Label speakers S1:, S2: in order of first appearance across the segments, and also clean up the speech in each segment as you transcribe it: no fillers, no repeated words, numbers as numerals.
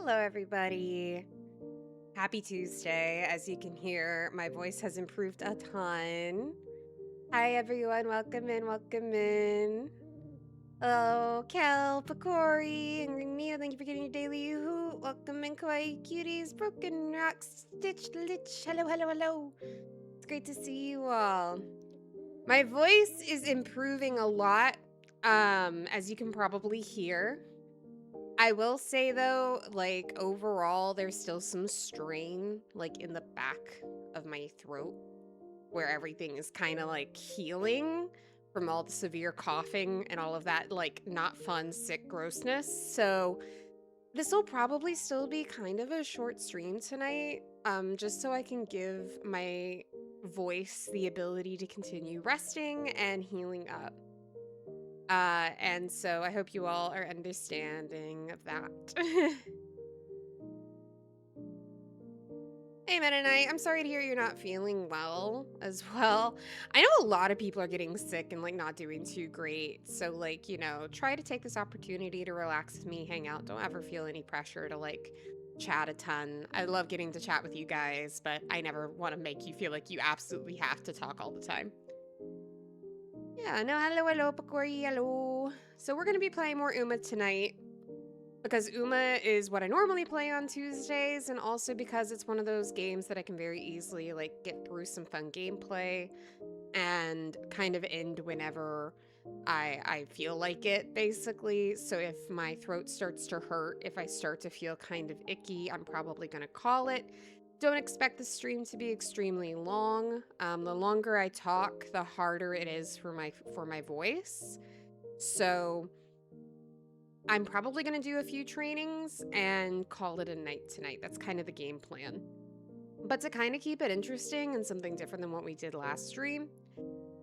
S1: Hello, everybody. Happy Tuesday. As you can hear, my voice has improved a ton. Hi, everyone. Welcome in. Welcome in. Hello, Kel, Picori, and Mia. Thank you for getting your daily yoo-hoo. Welcome in, Kawaii Cuties, Broken Rock, Stitch, Lich. Hello, hello, hello. It's great to see you all. My voice is improving a lot, as you can probably hear. I will say though, like overall, there's still some strain like in the back of my throat where everything is kind of like healing from all the severe coughing and all of that like not fun, sick grossness. So this will probably still be kind of a short stream tonight, just so I can give my voice the ability to continue resting and healing up. And so I hope you all are understanding of that. Hey, Meta Knight, I'm sorry to hear you're not feeling well as well. I know a lot of people are getting sick and like not doing too great. So like, try to take this opportunity to relax with me, hang out. Don't ever feel any pressure to like chat a ton. I love getting to chat with you guys, but I never want to make you feel like you absolutely have to talk all the time. Yeah, no, hello, Pakori, hello. So we're gonna be playing more Uma tonight because Uma is what I normally play on Tuesdays, and also because it's one of those games that I can very easily like get through some fun gameplay and kind of end whenever I feel like it, basically. So if my throat starts to hurt, if I start to feel kind of icky, I'm probably gonna call it. Don't expect the stream to be extremely long. The longer I talk, the harder it is for my voice. So I'm probably going to do a few trainings and call it a night tonight. That's kind of the game plan. But to kind of keep it interesting and something different than what we did last stream,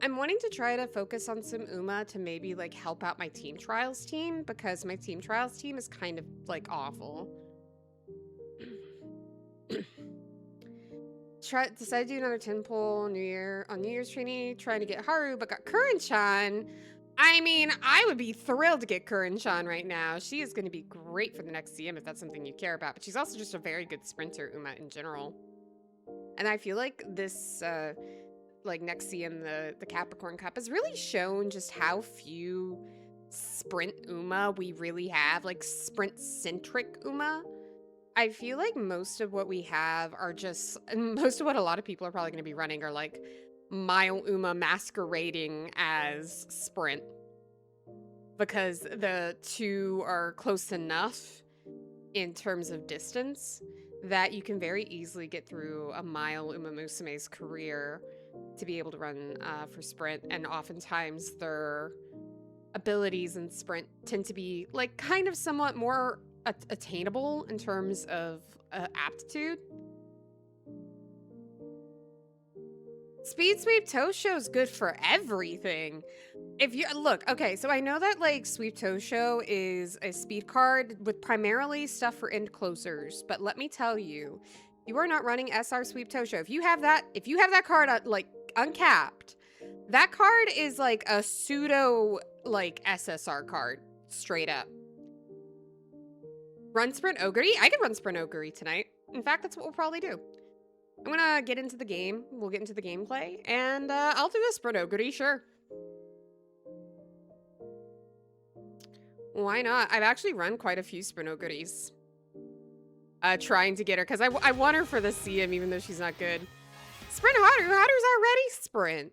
S1: I'm wanting to try to focus on some Uma to maybe like help out my team trials team, because my team trials team is kind of like awful. Decided to do another 10 pull on New Year's training, trying to get Haru, but got Kurin-chan. I mean, I would be thrilled to get Kurin-chan right now. She is going to be great for the next CM if that's something you care about, but she's also just a very good sprinter, Uma, in general. And I feel like this, like next CM, the Capricorn Cup, has really shown just how few sprint Uma we really have, like sprint-centric Uma. I feel like most of what we have are just, most of what a lot of people are probably going to be running are like Mile Uma masquerading as sprint, because the two are close enough in terms of distance that you can very easily get through a Mile Umamusume's career to be able to run for sprint, and oftentimes their abilities in sprint tend to be like kind of somewhat more attainable in terms of aptitude. Speed Sweep Tosho is good for everything. If you look, okay, so I know that like Sweep Tosho is a speed card with primarily stuff for end closers, but let me tell you, you are not running SR Sweep Tosho. If you have that card like uncapped, that card is like a pseudo like SSR card, straight up. Run Sprint Ogre? I could run Sprint Ogre tonight. In fact, that's what we'll probably do. I'm gonna get into the game. We'll get into the gameplay, and I'll do a Sprint Ogre, sure. Why not? I've actually run quite a few Sprint Ogres. Trying to get her, because I want her for the CM, even though she's not good. Sprint Haru's already Sprint.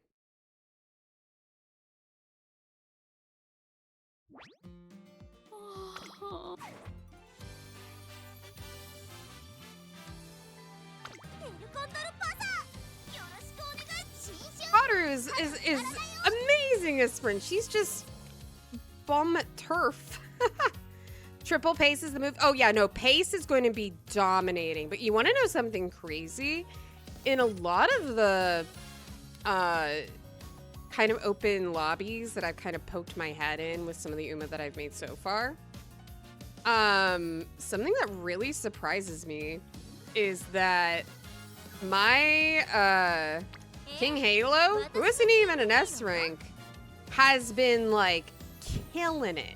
S1: Haru is amazing as sprint. She's just bum turf. Triple pace is the move. Oh yeah, no, pace is going to be dominating. But you want to know something crazy? In a lot of the kind of open lobbies that I've kind of poked my head in with some of the Uma that I've made so far, something that really surprises me is that my King Halo, who isn't even an S rank, has been like killing it.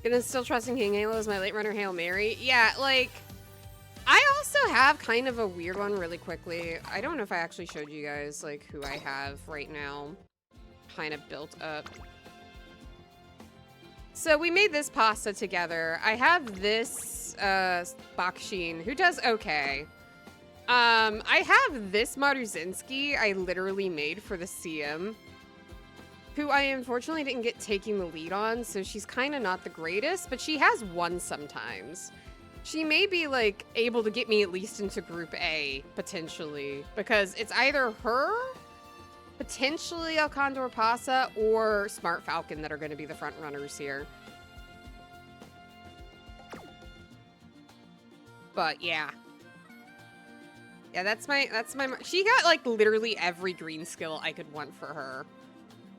S1: And then still trusting King Halo as my late runner Hail Mary. Yeah, like, I also have kind of a weird one really quickly. I don't know if I actually showed you guys, like, who I have right now kind of built up. So we made this pasta together. I have this Bakshin, who does okay. I have this Maruzinski I literally made for the CM, who I unfortunately didn't get taking the lead on, so she's kind of not the greatest, but she has won sometimes. She may be, like, able to get me at least into Group A, potentially, because it's either her, potentially El Condor Pasa, or Smart Falcon that are going to be the front runners here. But, yeah. Yeah, that's my, she got, like, literally every green skill I could want for her.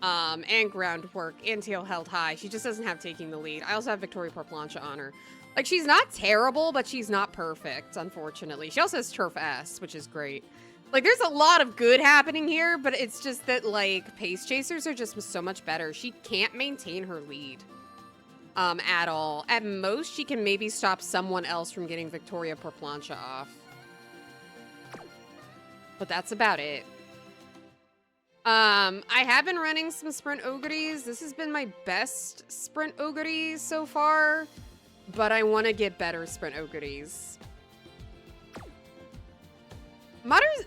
S1: And groundwork, and tail held high. She just doesn't have taking the lead. I also have Victoria Porplancha on her. Like, she's not terrible, but she's not perfect, unfortunately. She also has Turf S, which is great. Like, there's a lot of good happening here, but it's just that, like, Pace Chasers are just so much better. She can't maintain her lead, at all. At most, she can maybe stop someone else from getting Victoria Porplancha off. But that's about it. I have been running some Sprint Ogres. This has been my best Sprint Ogres so far, but I want to get better Sprint Ogres.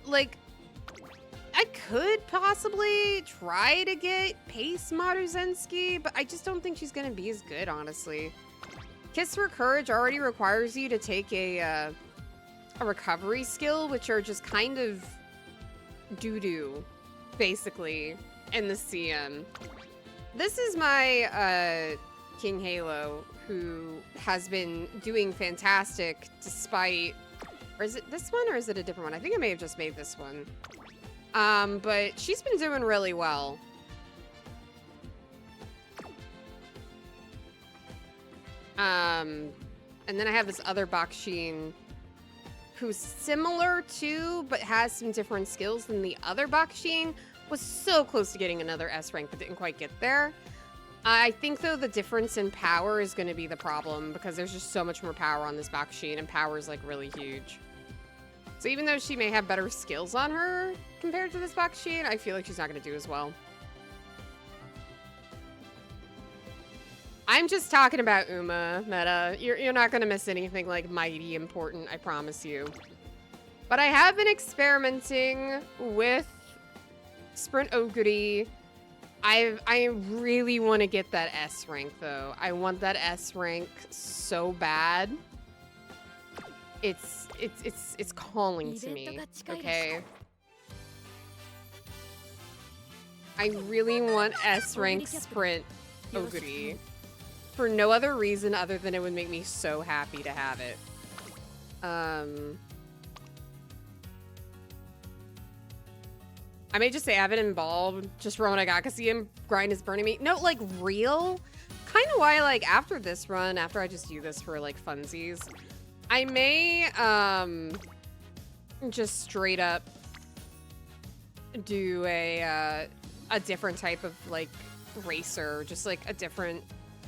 S1: Like, I could possibly try to get Pace Maruzinski, but I just don't think she's going to be as good, honestly. Kiss for Courage already requires you to take a recovery skill, which are just kind of doo-doo, basically, in the CM. This is my King Halo, who has been doing fantastic despite... Or is it this one, or is it a different one? I think I may have just made this one. But she's been doing really well. And then I have this other Bakshin who's similar to, but has some different skills than the other Bakshin. Was so close to getting another S rank, but didn't quite get there. I think, though, the difference in power is going to be the problem, because there's just so much more power on this Bakshin, and power is, like, really huge. So even though she may have better skills on her compared to this Bakshin, I feel like she's not going to do as well. I'm just talking about Uma, Meta. You're not going to miss anything, like, mighty important, I promise you. But I have been experimenting with Sprint Ogre. I really want to get that S rank, though. I want that S rank so bad. It's calling to me, okay? I really want S rank Sprint Ogre. For no other reason other than it would make me so happy to have it. I may just say Avid and Bulb just for when I got to see him grind is burning me. No, like, real. Kind of why, like, after this run, after I just do this for, like, funsies, I may, just straight up do a different type of, like, racer. Just, like, a different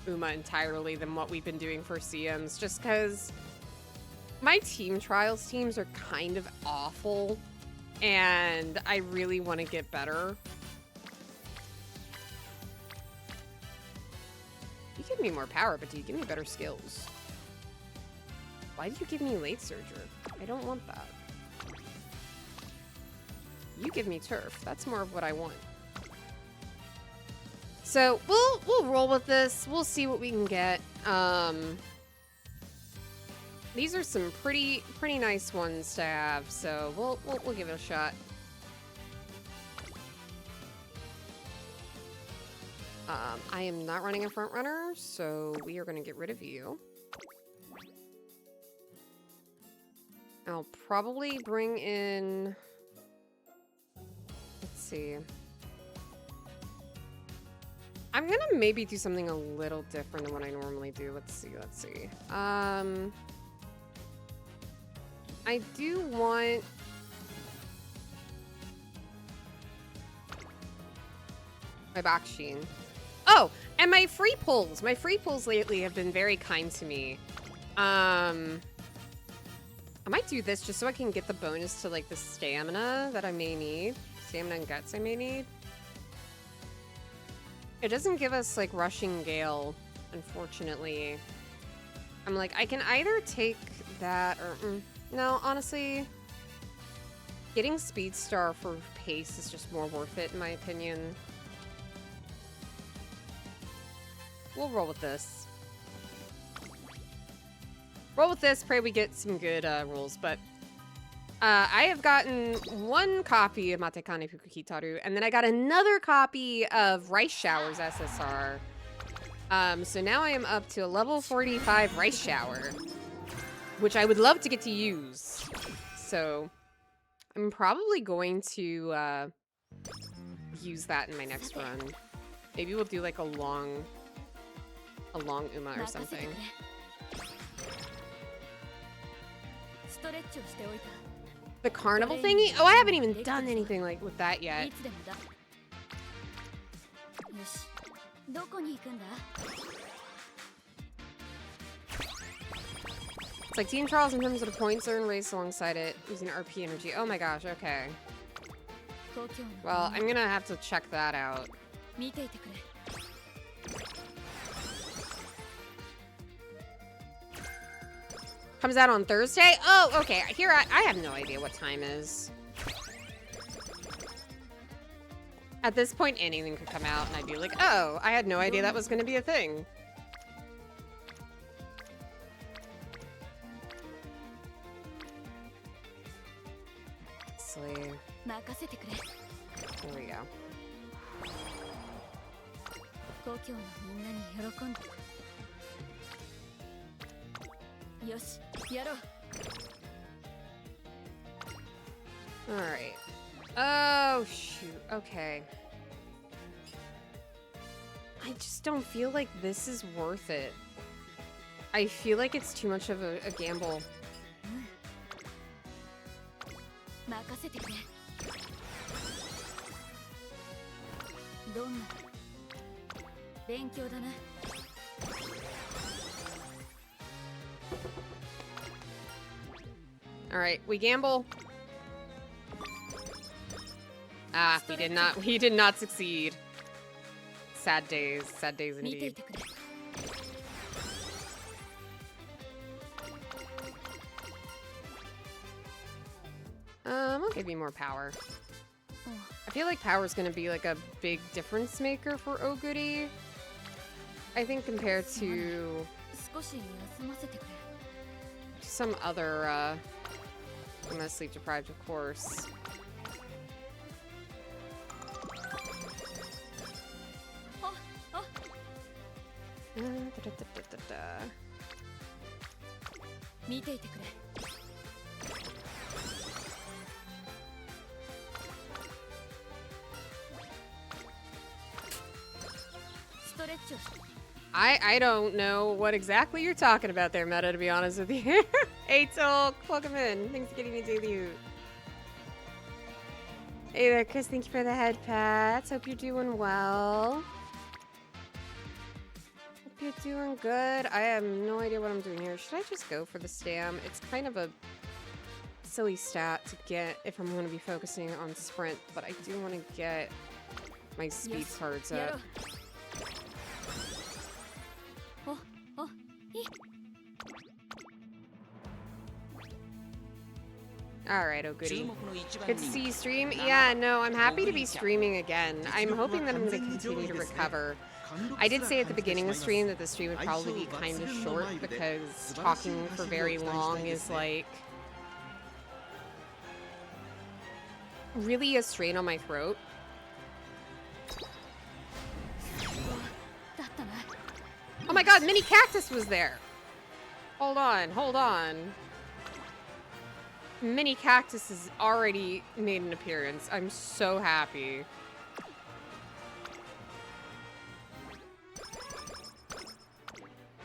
S1: Uma entirely than what we've been doing for CMs. Just because my team trials teams are kind of awful. And I really want to get better. You give me more power, but do you give me better skills? Why do you give me late surger? I don't want that. You give me turf. That's more of what I want. So we'll roll with this. We'll see what we can get. These are some pretty nice ones to have, so we'll give it a shot. I am not running a front runner, so we are going to get rid of you. I'll probably bring in... Let's see. I'm going to maybe do something a little different than what I normally do. Let's see. I do want... my Bakshin. Oh, And my free pulls lately have been very kind to me. I might do this just so I can get the bonus to like the stamina that I may need. Stamina and guts I may need. It doesn't give us like Rushing Gale, unfortunately. I'm like, I can either take that or... No, honestly, getting Speed Star for pace is just more worth it in my opinion. We'll roll with this. Roll with this, pray we get some good rolls, but I have gotten one copy of Matekane Fukukitaru, and then I got another copy of Rice Showers SSR. So now I am up to a level 45 Rice Shower, which I would love to get to use. So I'm probably going to use that in my next run. Maybe we'll do like a long Uma or something. The carnival thingy? Oh, I haven't even done anything like with that yet. It's like Team Charles in terms of the points earned race alongside it using RP energy. Oh my gosh, okay. Well, I'm gonna have to check that out. Comes out on Thursday? Oh, okay. Here, I have no idea what time is. At this point, anything could come out, and I'd be like, oh, I had no idea that was going to be a thing. Slave. There we go. Alright. Oh, shoot. Okay. I just don't feel like this is worth it. I feel like it's too much of a gamble. Alright, we gamble. Ah, we did not succeed. Sad days indeed. I'll give you more power. I feel like power is gonna be like a big difference maker for Oguri. I think compared to some other, I'm gonna sleep deprived, of course. I don't know what exactly you're talking about there, Meta, to be honest with you. Hey, Tulk, welcome in. Thanks for getting me to you. Hey there, Chris. Thank you for the head pats. Hope you're doing well. Hope you're doing good. I have no idea what I'm doing here. Should I just go for the stam? It's kind of a silly stat to get if I'm going to be focusing on sprint, but I do want to get my speed cards up. Alright, oh goody. Good to see you stream. Yeah, no, I'm happy to be streaming again. I'm hoping that I'm going to continue to recover. I did say at the beginning of the stream that the stream would probably be kind of short because talking for very long is like really a strain on my throat. Oh my god, Mini Cactus was there! Hold on, hold on. Mini Cactus has already made an appearance. I'm so happy.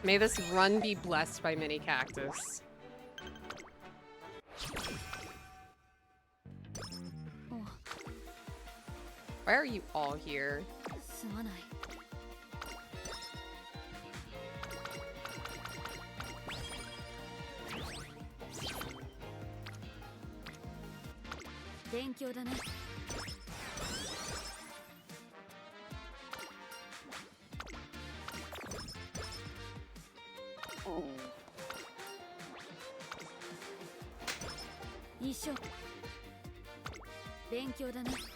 S1: May this run be blessed by Mini Cactus. Why are you all here?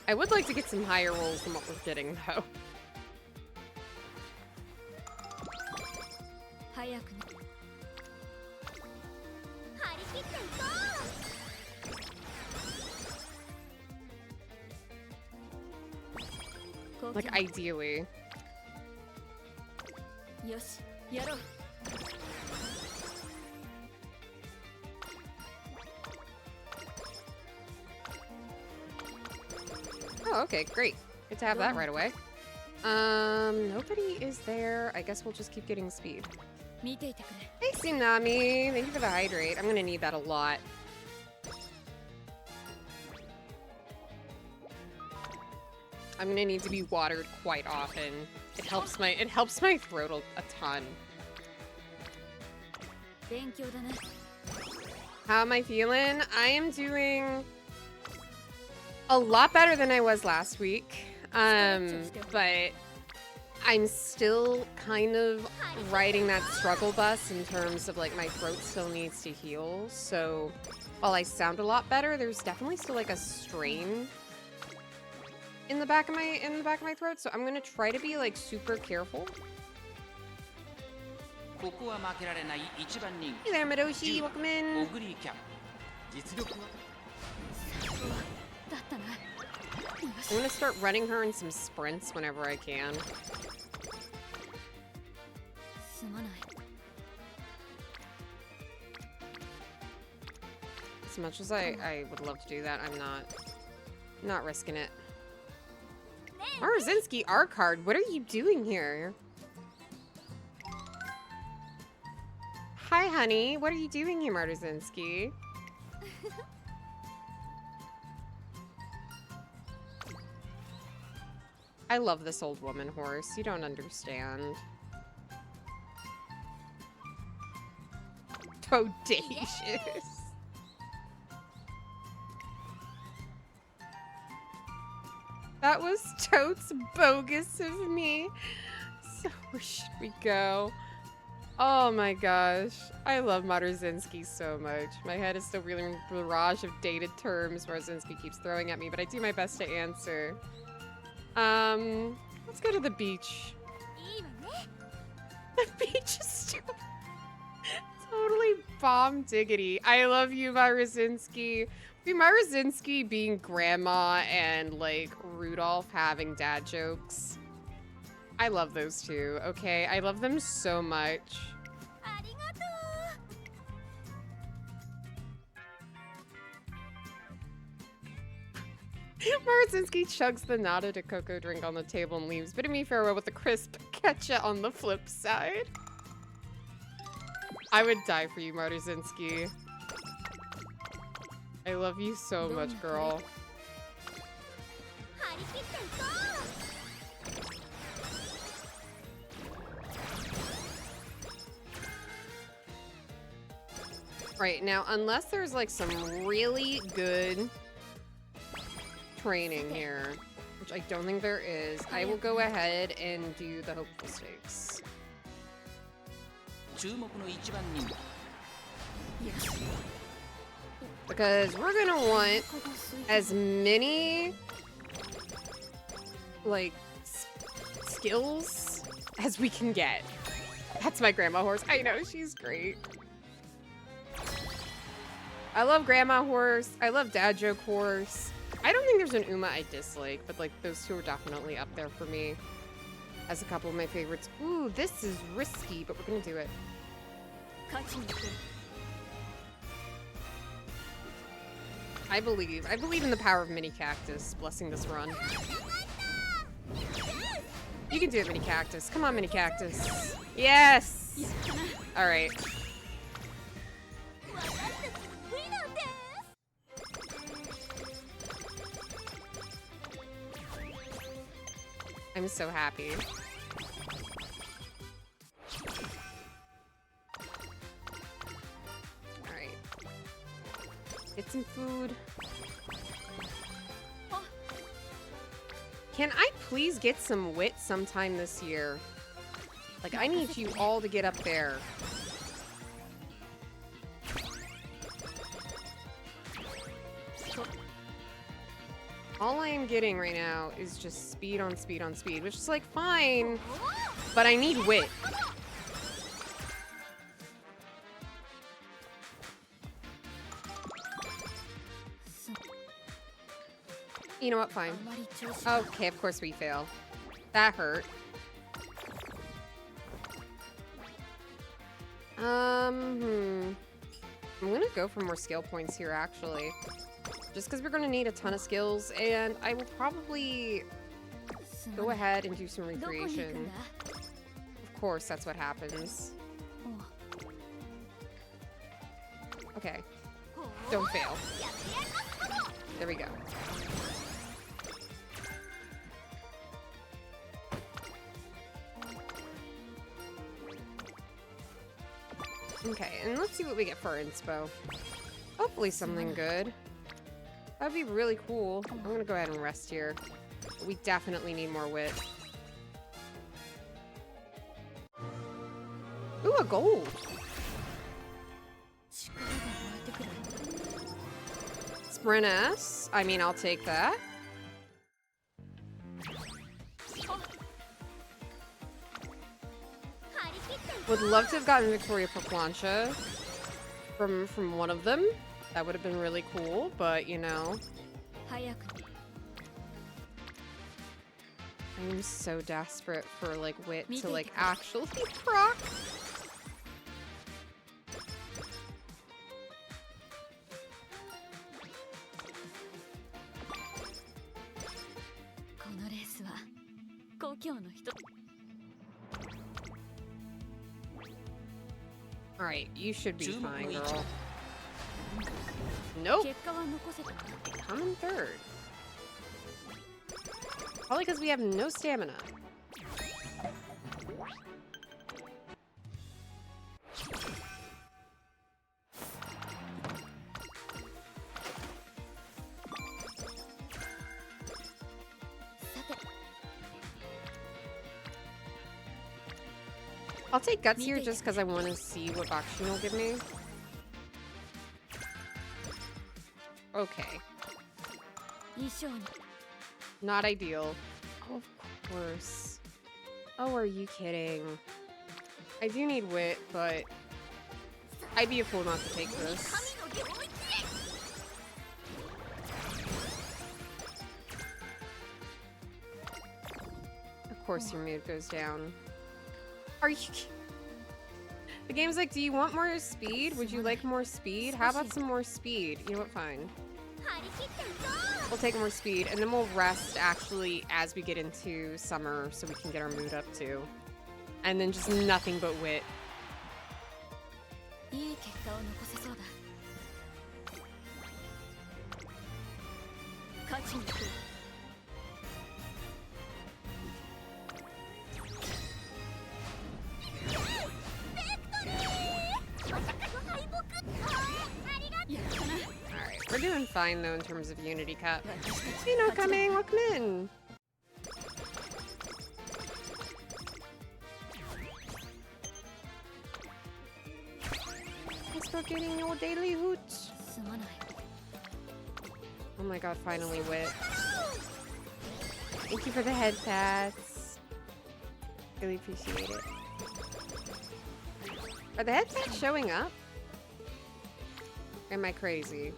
S1: I would like to get some higher rolls than what we're getting, though. Like, ideally. Oh, okay, great. Good to have that right away. Nobody is there. I guess we'll just keep getting speed. Hey, Tsunami. Thank you for the hydrate. I'm gonna need that a lot. I'm gonna need to be watered quite often. It helps my throat a ton. How am I feeling? I am doing a lot better than I was last week. But I'm still kind of riding that struggle bus in terms of like my throat still needs to heal. So while I sound a lot better, there's definitely still like a strain in the back of my throat. So I'm gonna try to be like super careful. Hey there, Midoshi, welcome in. I'm gonna start running her in some sprints whenever I can. As much as I would love to do that, I'm not risking it. Maruzinski, our card, what are you doing here? Hi, honey. What are you doing here, Maruzinski? I love this old woman horse. You don't understand. Bodacious. Yes. That was totes bogus of me. So where should we go? Oh my gosh. I love Maruzinski so much. My head is still reeling a barrage of dated terms Maruzinski keeps throwing at me, but I do my best to answer. Let's go to the beach. The beach is still totally bomb diggity. I love you, Maruzinski. Maruzinski being grandma and like Rudolph having dad jokes. I love those two, okay? I love them so much. Maruzinski chugs the nada de cocoa drink on the table and leaves, bidding me farewell with a crisp catcha on the flip side. I would die for you, Maruzinski. I love you so much, girl. Right, now, unless there's like some really good training here, which I don't think there is, I will go ahead and do the hopeful stakes. Because we're gonna want as many like skills as we can get. That's my grandma horse. I know, she's great. I love grandma horse. I love dad joke horse. I don't think there's an Uma I dislike, but like those two are definitely up there for me as a couple of my favorites. Ooh, this is risky, but we're gonna do it. I believe in the power of Mini Cactus blessing this run. You can do it, Mini Cactus. Come on, Mini Cactus. Yes! Alright. I'm so happy. Alright. Get some food. Can I please get some wit sometime this year? Like, I need you all to get up there. All I am getting right now is just speed on speed on speed, which is like fine, but I need wit. You know what? Fine. Okay, of course we fail. That hurt. I'm gonna go for more skill points here, actually. Just because we're gonna need a ton of skills, and I will probably go ahead and do some recreation. Of course, that's what happens. Okay. Don't fail. There we go. Okay, and let's see what we get for our inspo. Hopefully something good. That'd be really cool. I'm gonna go ahead and rest here. We definitely need more wit. Ooh, a gold! Sprint S. I mean, I'll take that. Would love to have gotten Victoria for Plancha from one of them. That would have been really cool, but you know. I'm so desperate for like wit to like actually proc. Alright, you should be fine, girl. Nope. Come in third. Probably because we have no stamina. I'll take Guts here just because I want to see what Bakushin will give me. Okay. Not ideal. Oh, of course. Oh, are you kidding? I do need wit, but I'd be a fool not to take this. Of course your mood goes down. Are you kidding? The game's like, do you want more speed? Would you like more speed? How about some more speed? You know what, fine. We'll take more speed, and then we'll rest, actually, as we get into summer, so we can get our mood up, too. And then just nothing but wit. We're doing fine, though, in terms of Unity Cup. You know, coming, welcome in. Thanks for getting your daily hoot. Oh my god, finally wit. Thank you for the head pats. Really appreciate it. Are the head pats showing up? Am I crazy?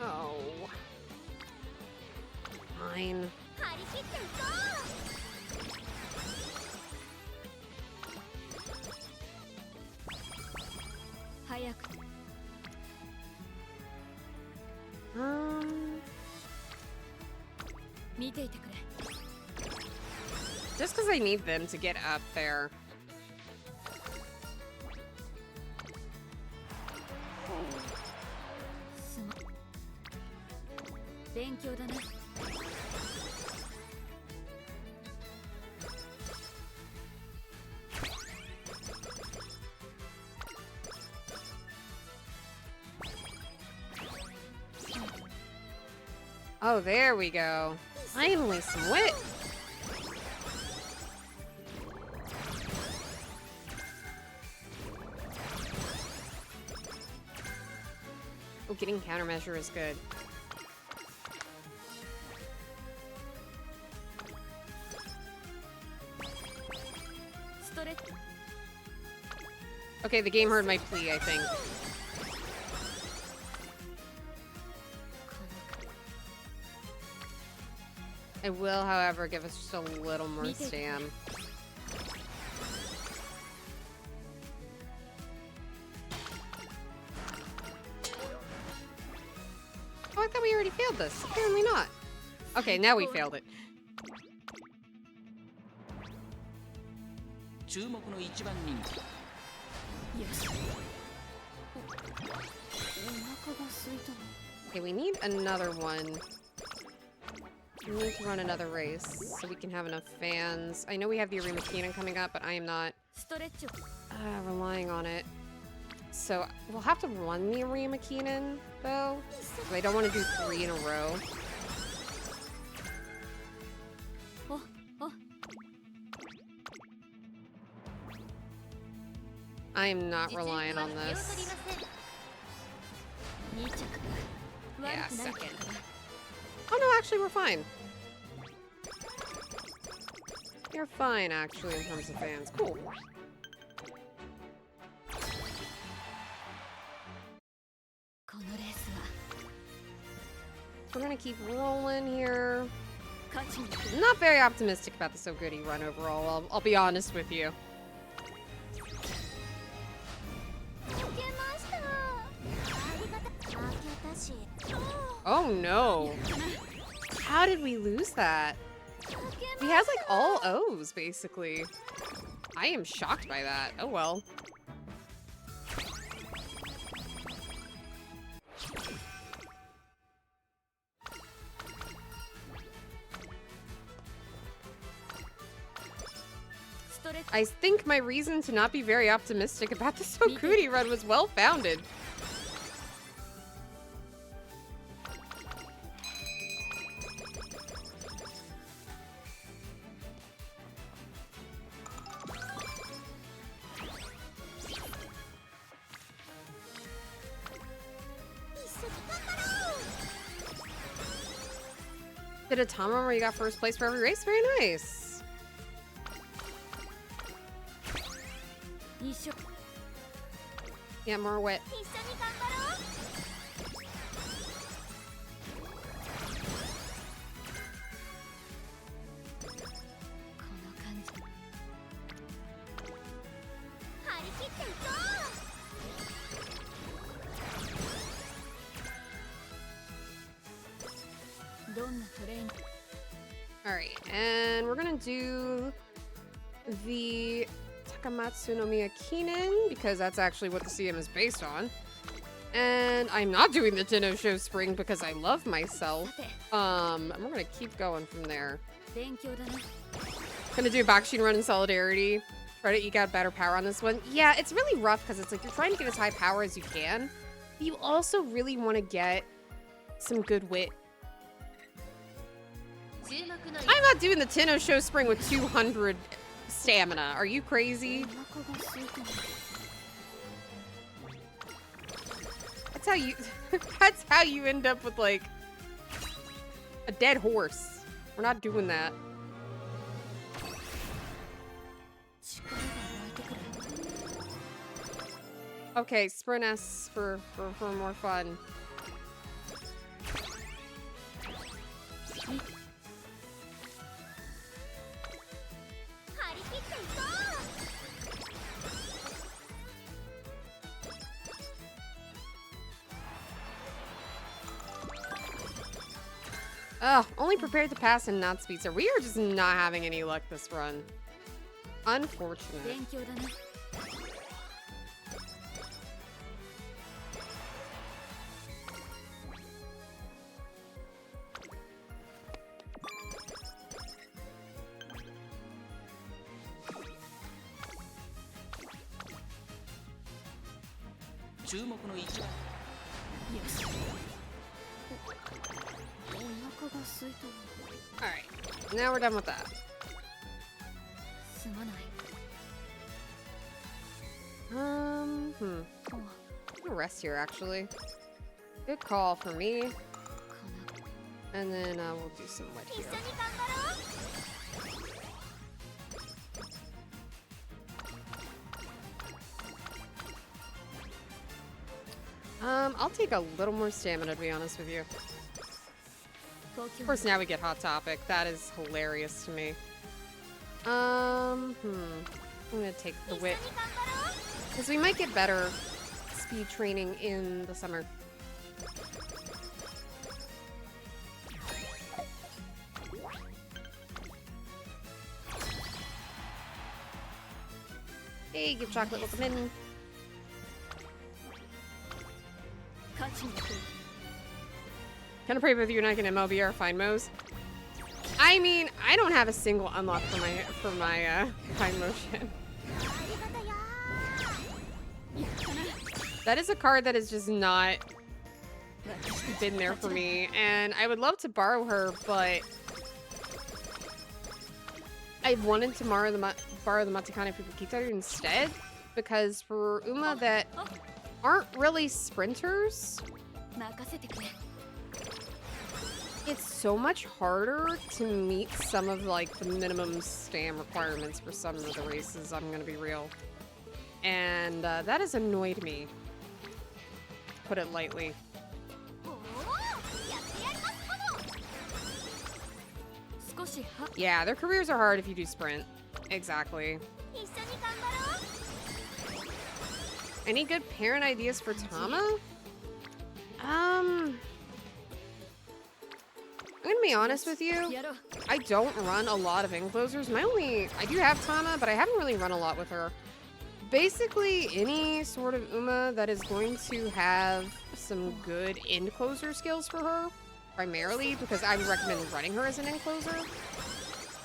S1: Oh. Fine. Just because I need them to get up there. Oh, there we go. Finally, some wit. Oh, getting countermeasure is good. Okay, the game heard my plea, I think. I will, however, give us just a little more stam. Oh, I thought we already failed this. Apparently not. Okay, now we failed it. Okay, we need another one. We need to run another race so we can have enough fans. I know we have the Arima Keenan coming up, but I am not relying on it. So we'll have to run the Arima Keenan, though. I don't want to do 3 in a row. I am not relying on this. Yeah, second. Oh no, actually we're fine. You're fine, actually, in terms of fans. Cool. We're gonna keep rolling here. I'm not very optimistic about the So Goody run overall, I'll be honest with you. Oh no. How did we lose that? We had like all O's basically. I am shocked by that. Oh well. I think my reason to not be very optimistic about the So Goody run was well founded. Did a Tom run where you got first place for every race? Very nice. Yeah, more wit. Alright, and we're gonna do the Takamatsu no Miyakinen, because that's actually what the CM is based on. And I'm not doing the Tenno Show Spring because I love myself. And we're gonna keep going from there. Gonna do a Bakushin run in Solidarity. Try to eke out better power on this one. Yeah, it's really rough because it's like you're trying to get as high power as you can. But you also really want to get some good wit. I'm not doing the Tenno Show Spring with 200 stamina. Are you crazy? That's how you that's how you end up with like a dead horse. We're not doing that. Okay, sprint S for more fun. Ugh, only prepared to pass and not speedster. We are just not having any luck this run. Unfortunate. Alright, now we're done with that. I'm gonna rest here, actually. Good call for me. And then we'll do some wet here. I'll take a little more stamina, to be honest with you. Of course, now we get Hot Topic. That is hilarious to me. I'm gonna take the wit. Because we might get better speed training in the summer. Hey, give chocolate, welcome in. Kind of pray with you, and I can MLB or find Mo's. I mean, I don't have a single unlock for my find motion. That is a card that has just not been there for me, and I would love to borrow her, but I wanted to borrow the Matsukane Fukukita instead, because for Uma that aren't really sprinters, it's so much harder to meet some of like the minimum stam requirements for some of the races, I'm gonna be real. And that has annoyed me, to put it lightly. Yeah, their careers are hard if you do sprint. Exactly. Any good parent ideas for Tama? I'm gonna be honest with you. I don't run a lot of enclosers. I do have Tama, but I haven't really run a lot with her. Basically, any sort of Uma that is going to have some good end closer skills for her, primarily, because I would recommend running her as an end closer.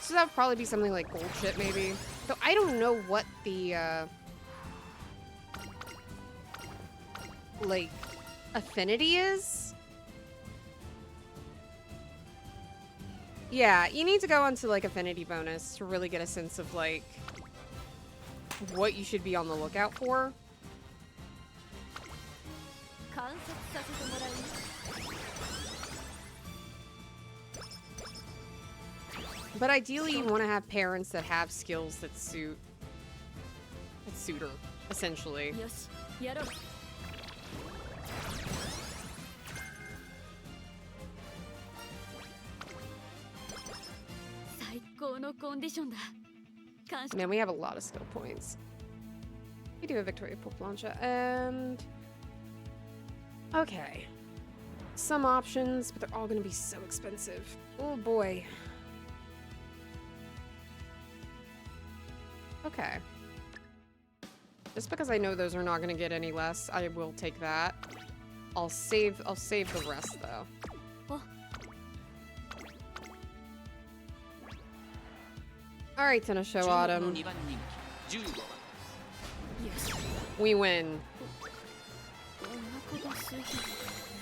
S1: So that would probably be something like Gold Chip, maybe. Though I don't know what the, like, affinity is. Yeah, you need to go onto, like, affinity bonus to really get a sense of, like, what you should be on the lookout for. But ideally, you want to have parents that have skills that suit her, essentially. Man, we have a lot of skill points. We do have Victoria Plancha, and okay, some options, but they're all going to be so expensive. Oh boy. Okay. Just because I know those are not going to get any less, I will take that. I'll save the rest though. Alright, Tennosho Autumn. We win.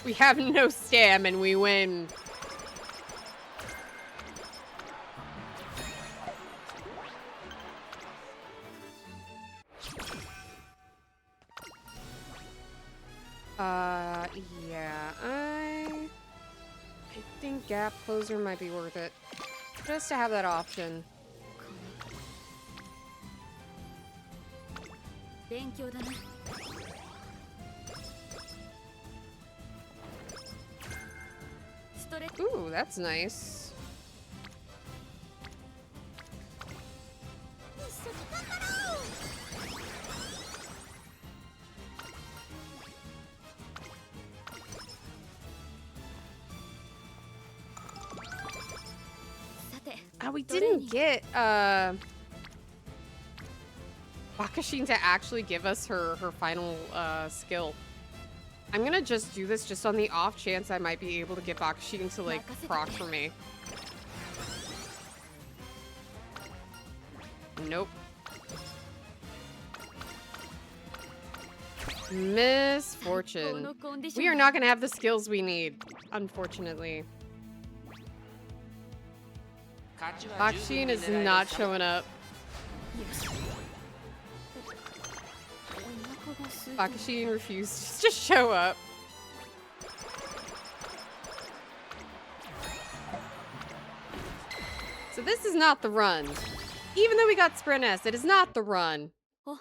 S1: We have no stam and we win. Yeah, I think Gap Closer might be worth it. Just to have that option. Ooh, that's nice. We didn't get Bakashin to actually give us her final skill. I'm gonna just do this just on the off chance I might be able to get Bakashin to like proc for me. Nope. Misfortune. We are not going to have the skills we need, unfortunately. Bakushin is not showing up. Bakushin refused to show up. So this is not the run. Even though we got Sprint S, it is not the run. The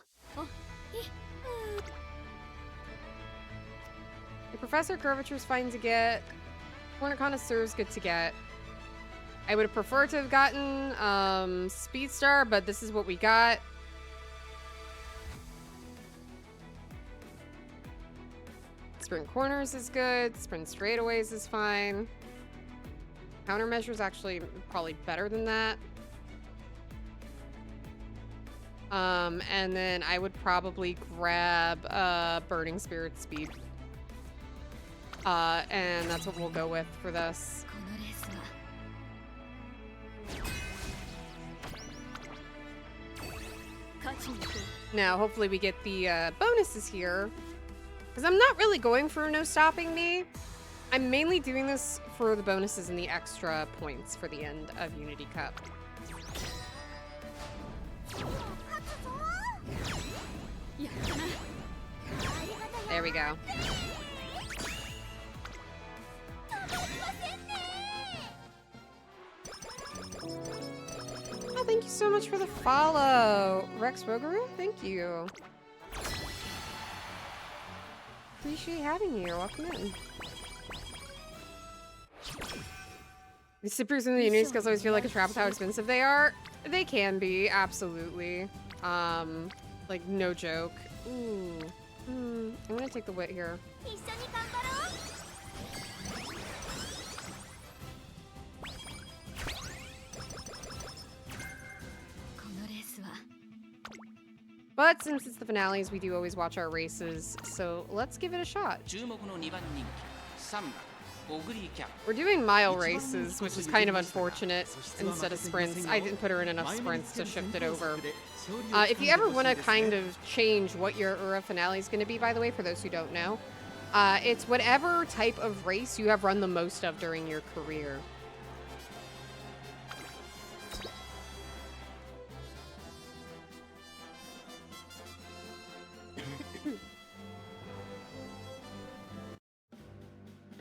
S1: Professor Curvature's fine to get. Corner Connoisseur's good to get. I would have preferred to have gotten Speedstar, but this is what we got. Sprint Corners is good. Sprint Straightaways is fine. Countermeasure's actually probably better than that. And then I would probably grab Burning Spirit Speed. And that's what we'll go with for this. Now, hopefully we get the bonuses here. Because I'm not really going for no stopping me. I'm mainly doing this for the bonuses and the extra points for the end of Unity Cup. There we go. Oh, thank you so much for the follow. Rex Rogaru, thank you. Appreciate having you. Welcome in. The Supers in the Unity skills always feel like a trap with how expensive they are. They can be, absolutely. Like, no joke. Ooh. I'm gonna take the wit here. But since it's the finales, we do always watch our races, so let's give it a shot. We're doing mile races, which is kind of unfortunate, instead of sprints. I didn't put her in enough sprints to shift it over. If you ever want to kind of change what your Ura finale is going to be, by the way, for those who don't know, it's whatever type of race you have run the most of during your career.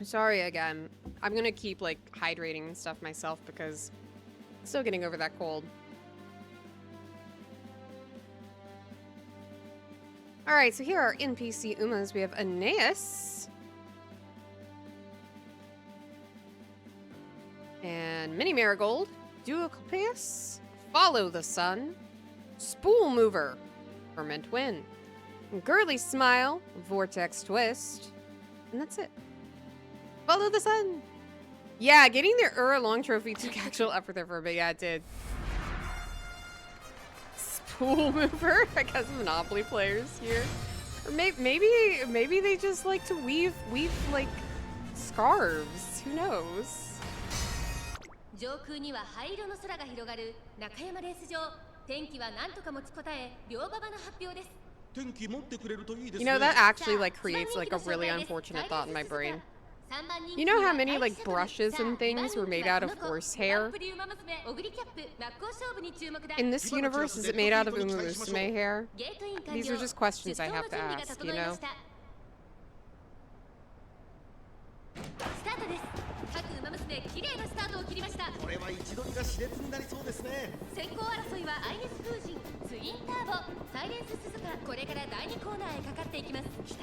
S1: Sorry again. I'm gonna keep like hydrating and stuff myself because I'm still getting over that cold. Alright, so here are NPC Umas. We have Aeneas. And Mini Marigold. Duoclopus. Follow the Sun. Spool Mover. Ferment Wind. Girly Smile. Vortex Twist. And that's it. Follow the Sun. Yeah, getting the Ura Long Trophy took actual effort there for a bit. Yeah, it did. Spool Mover. I guess Monopoly players here. Or maybe they just like to weave like scarves. Who knows? You know, that actually like creates like a really unfortunate thought in my brain. You know how many like brushes and things were made out of horsehair? In this universe, is it made out of Umamusume hair? These are just questions I have to ask, you know?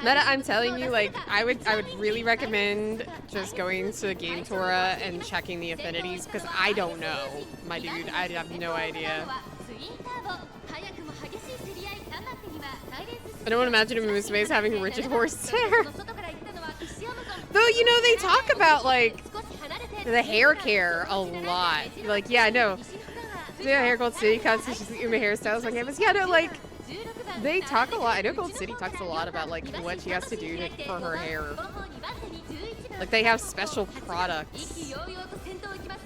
S1: Meta, I'm telling you, like, I would really recommend just going to Game Tora and checking the affinities, because I don't know, my dude. I have no idea. I don't imagine Umamusume is having rigid horse hair. Though, you know, they talk about, like, the hair care a lot. Like, yeah, I know. The hair Gold City cuts, she's the Uma hairstyles on campus. Yeah, no, like, they talk a lot. I know Gold City talks a lot about, like, what she has to do for her hair. Like, they have special products.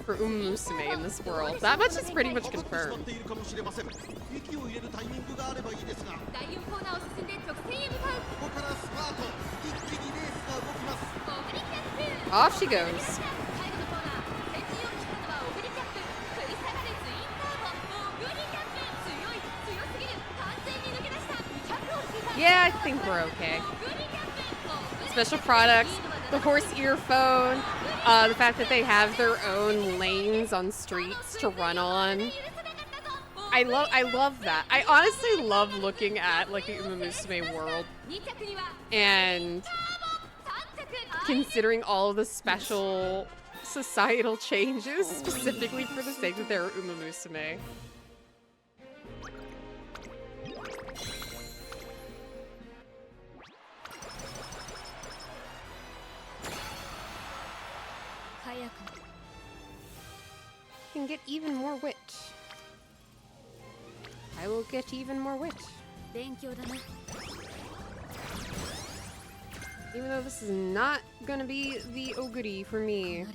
S1: for Umamusume in this world. That much is pretty much confirmed. Off she goes. Yeah, I think we're okay. Special products, the horse earphone, the fact that they have their own lanes on streets to run on. I love that. I honestly love looking at like the Umamusume world and considering all of the special societal changes specifically for the sake that they're Umamusume. Can get even more wit. I will get even more wit. Even though this is not gonna be the oguri for me.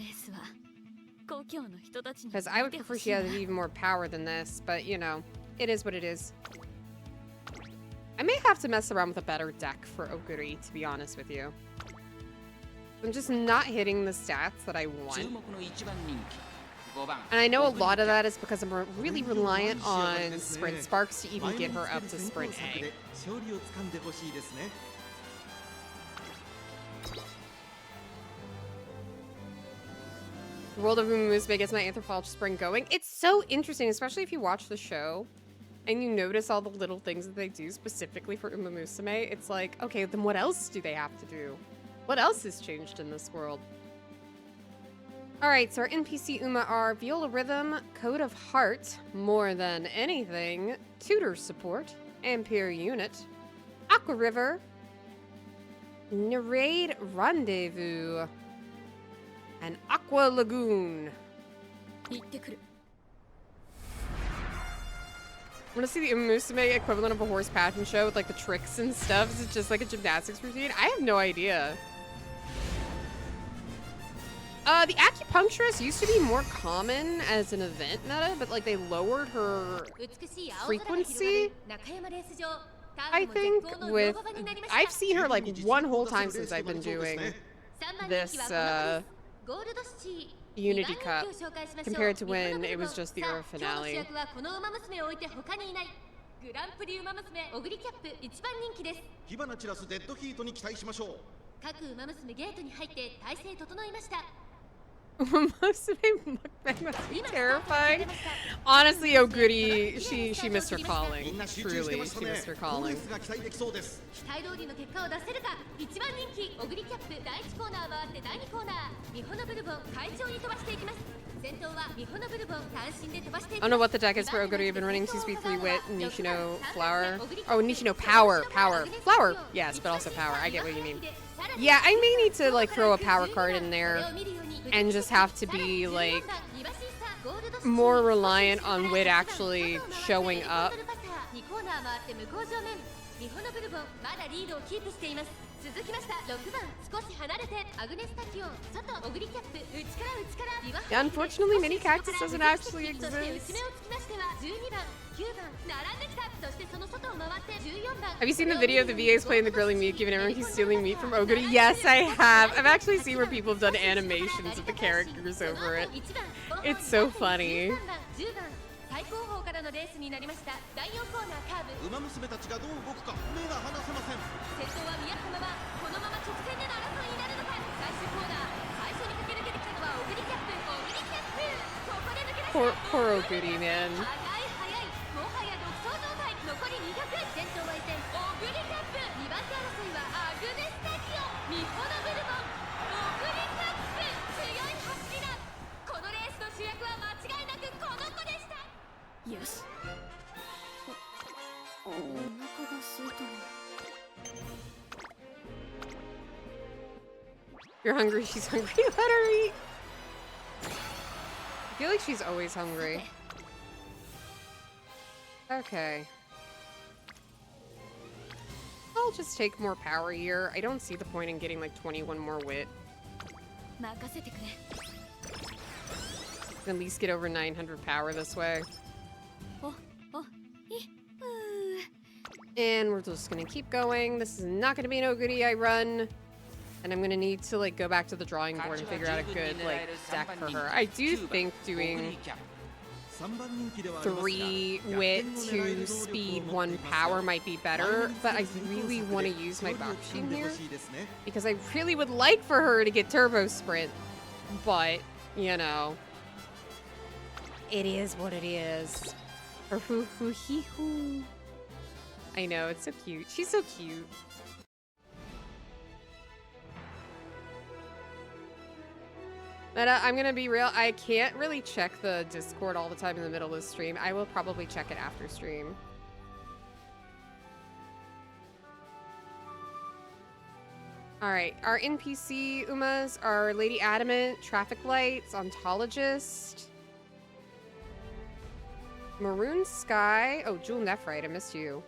S1: Because I would prefer she had even more power than this, but you know, it is what it is. I may have to mess around with a better deck for oguri, to be honest with you. I'm just not hitting the stats that I want. And I know a lot of that is because I'm really reliant on Sprint Sparks to even get her up to Sprint A. The World of Umamusume gets my anthropology spring going. It's so interesting, especially if you watch the show and you notice all the little things that they do specifically for Umamusume. It's like, okay, then what else do they have to do? What else has changed in this world? Alright, so our NPC Uma are Viola Rhythm, Code of Heart, More Than Anything, Tutor Support, Ampere Unit, Aqua River, Nerade Rendezvous, and Aqua Lagoon. I want to see the Umamusume equivalent of a horse pageant show with like the tricks and stuff. Is it just like a gymnastics routine? I have no idea. The acupuncturist used to be more common as an event meta, but like they lowered her frequency, I think, with... I've seen her like one whole time since I've been doing this Unity Cup, compared to when it was just the Earth finale. Umamusume mukbang must be terrifying. Honestly, Oguri, she missed her calling. Truly, she missed her calling. I don't know what the deck is for Oguri. I've been running 2-speed 3 wit, Nishino flower. Oh, Nishino power. Flower, yes, but also power. I get what you mean. Yeah, I may need to like throw a power card in there and just have to be like more reliant on wit actually showing up. Yeah, unfortunately, Mini Cactus doesn't actually exist. Have you seen the video of the VAs playing the grilling meat, giving everyone he's stealing meat from Oguri? Yes, I have. I've actually seen where people have done animations of the characters over it. It's so funny. Poor Oguri, man.
S2: Yes.
S1: You're hungry, she's hungry. Let her eat. I feel like she's always hungry. Okay. I'll just take more power here. I don't see the point in getting like 21 more wit. At least get over 900 power this way.
S2: Oh, oh,
S1: And we're just gonna keep going. This is not gonna be an Oguri I run. And I'm gonna need to like go back to the drawing board and figure out a good like deck for her. I do think doing 3 wit, 2 speed, 1 power might be better, but I really want to use my Bakushin here because I really would like for her to get turbo sprint, but you know, it is what it is. Or hoo hoo hee hoo. I know, it's so cute. She's so cute. But I'm gonna be real, I can't really check the Discord all the time in the middle of the stream. I will probably check it after stream. Alright, our NPC Umas are Lady Adamant, Traffic Lights, Ontologist, Maroon Sky, oh, Jewel Nephrite, I missed you.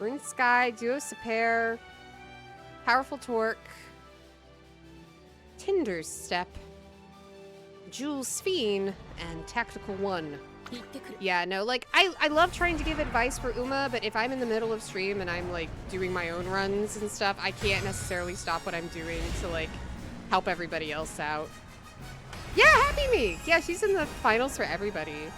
S1: Maroon Sky, Duo Super, Powerful Torque, Tinder Step, Jules Fiend, and Tactical One. Yeah, no, like, I love trying to give advice for Uma, but if I'm in the middle of stream and I'm, like, doing my own runs and stuff, I can't necessarily stop what I'm doing to, like, help everybody else out. Yeah, Happy Me! Yeah, she's in the finals for everybody.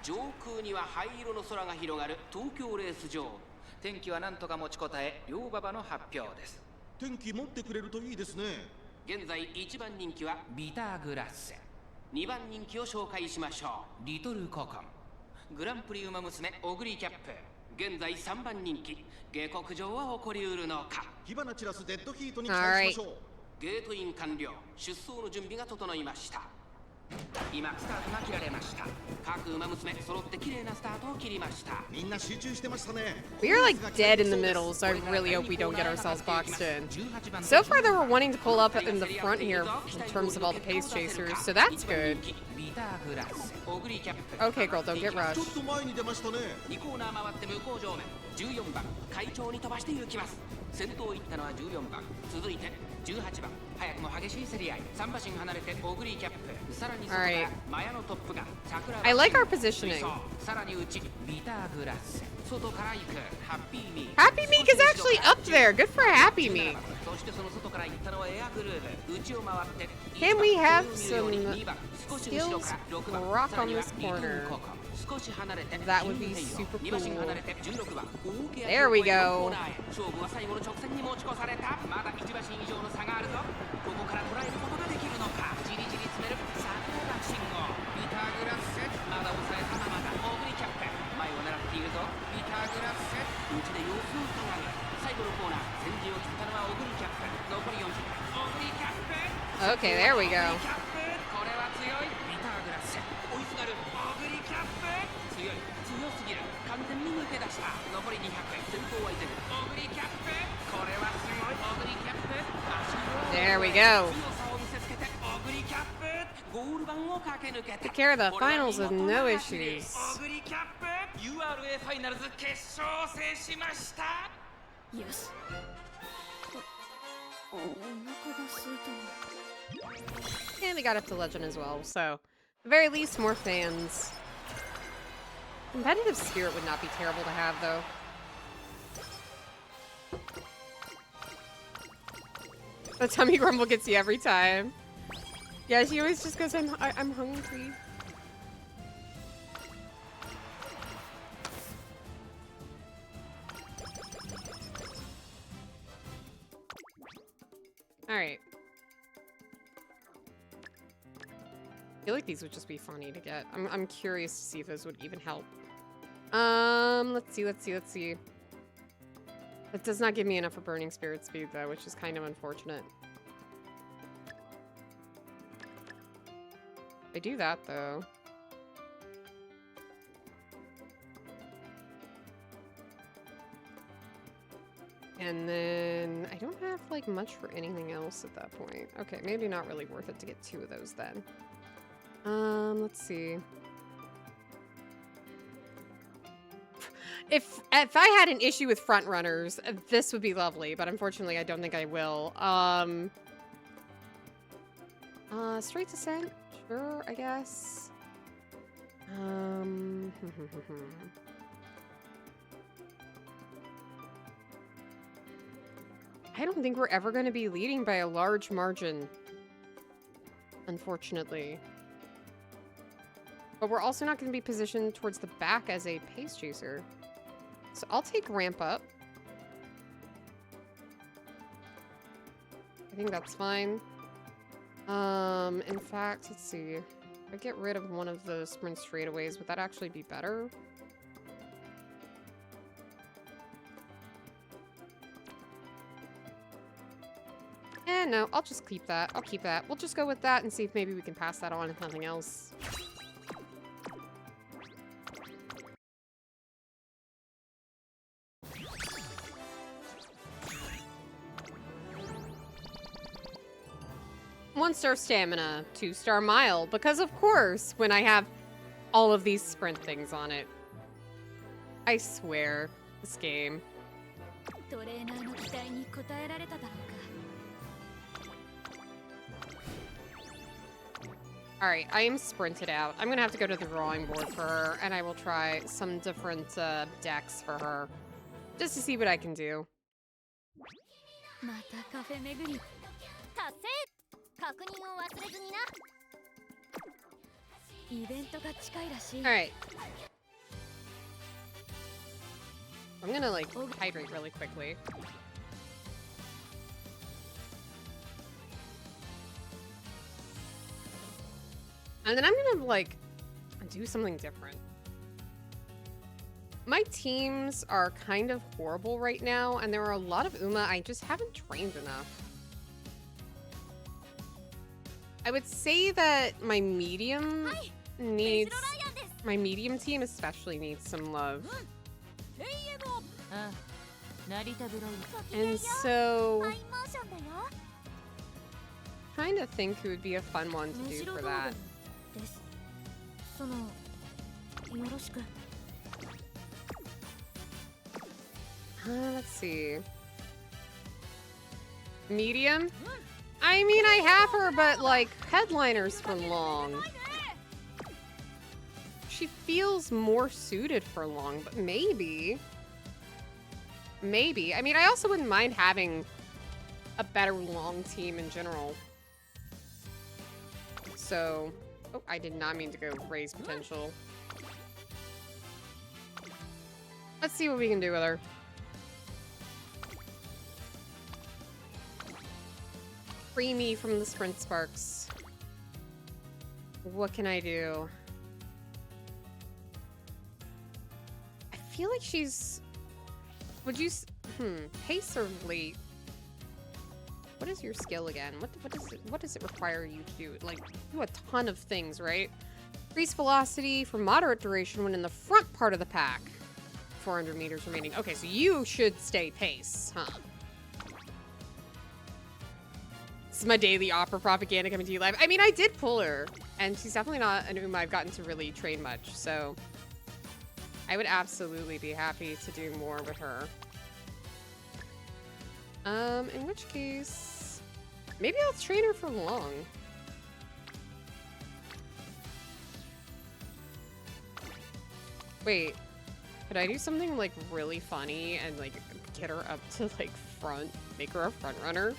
S3: 上空には灰色の空が広がる東京レース場。天気は何とか持ちこたえ、両馬場の発表です。
S4: 天気持ってくれるといいですね。
S3: 現在1番人気はビターグラッセ。2番人気を紹介しましょう。リトルココン。グランプリウマ娘オグリキャップ。現在3番人気。下克上は起こりうるのか。
S4: 火花散らすデッドヒートに期待しましょう。
S3: ゲートイン完了。出走の準備が整いました。今スタートが切られました。各馬娘揃って綺麗なスタートを切りました。
S4: みんな集中してましたね。
S1: We are like dead in the middle, so I really hope we don't get ourselves boxed in. So far, they were wanting to pull up in the front here in terms of all the pace chasers, so that's good. Okay, girl, don't get rushed.
S4: ちょっと前に出ましたね。
S3: 2コーナー回って向こう上面14番会長に飛ばして行きます。先頭行ったのは14番、続いて18番、早くも激しい競り合い。3馬身離れてオグリーキャップ、さらに外からマヤのトップが桜。
S1: I like our positioning.
S3: さらに内ビターグラス、外から行くハッピーミー。
S1: Happy Meek is actually up there. Good for Happy Meek.
S3: そしてその外から行ったのはエアグルーヴ。内を回って
S1: Can we have some skills rock on this corner? That would be super cool. There we go. Okay, there we go. There we go. Take care of the finals with no issues.
S2: Yes.
S1: And we got up to Legend as well, so at the very least, more fans. Competitive spirit would not be terrible to have, though. The tummy grumble gets you every time. Yeah, she always just goes, I'm hungry. Alright. I feel like these would just be funny to get. I'm curious to see if those would even help. Let's see. It does not give me enough for burning spirit speed though, which is kind of unfortunate. I do that though. And then I don't have like much for anything else at that point. Okay, maybe not really worth it to get 2 of those then. Let's see. If I had an issue with front runners, this would be lovely, but unfortunately I don't think I will. Straight descent? Sure, I guess. I don't think we're ever going to be leading by a large margin, unfortunately. But we're also not going to be positioned towards the back as a pace chaser. So I'll take ramp up. I think that's fine. In fact, let's see. If I get rid of one of those sprint straightaways, would that actually be better? No, I'll just keep that. I'll keep that. We'll just go with that and see if maybe we can pass that on if nothing else. One-star stamina, 2-star mile, because of course, when I have all of these sprint things on it. I swear, this game.
S2: トレーナーの期待に応えられただろうか。
S1: Alright, I am sprinted out. I'm gonna have to go to the drawing board for her, and I will try some different decks for her. Just to see what I can do.
S2: またカフェ巡り。達成。確認を忘れずにな。イベントが近いらしい。
S1: Alright. I'm gonna, like, hydrate really quickly. And then I'm gonna, like, do something different. My teams are kind of horrible right now, and there are a lot of Uma I just haven't trained enough. I would say that my medium needs... My medium team especially needs some love. And so... trying to think who would be a fun one to do for that. Let's see. Medium? I mean, I have her, but like, headliners for long. She feels more suited for long, but maybe. Maybe. I mean, I also wouldn't mind having a better long team in general. So, oh, I did not mean to go raise potential. Let's see what we can do with her. Free me from the sprint sparks. What can I do? I feel like she's... Would you... Pace or late? What is your skill again? What does it require you to do? Like, do a ton of things, right? Increase velocity for moderate duration when in the front part of the pack. 400 meters remaining. Okay, so you should stay pace, huh? This is my daily opera propaganda coming to you live. I mean, I did pull her, and she's definitely not an Uma I've gotten to really train much, so I would absolutely be happy to do more with her. In which case, maybe I'll train her for long. Wait, could I do something like really funny and like get her up to like front, make her a front runner?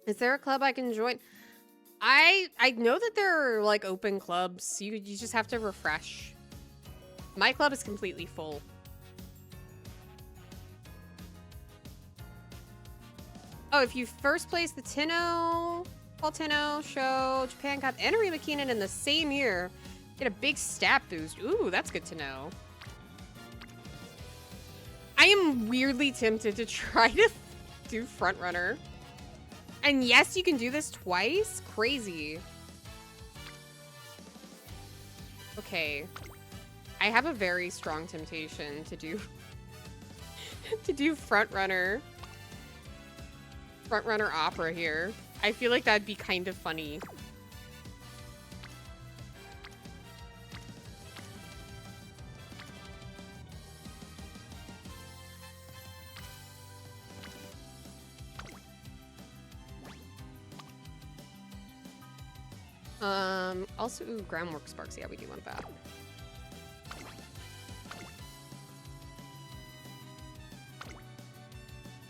S1: Is there a club I can join? I know that there are like open clubs. You just have to refresh. My club is completely full. Oh, if you first place the Fall Tenno Show, Japan Cup, and Arima Keenan in the same year, get a big stat boost. Ooh, that's good to know. I am weirdly tempted to try to do front runner. And yes, you can do this twice? Crazy. Okay. I have a very strong temptation to do to do front runner opera here. I feel like that'd be kind of funny. Also, ooh, groundwork sparks. Yeah, we do want that.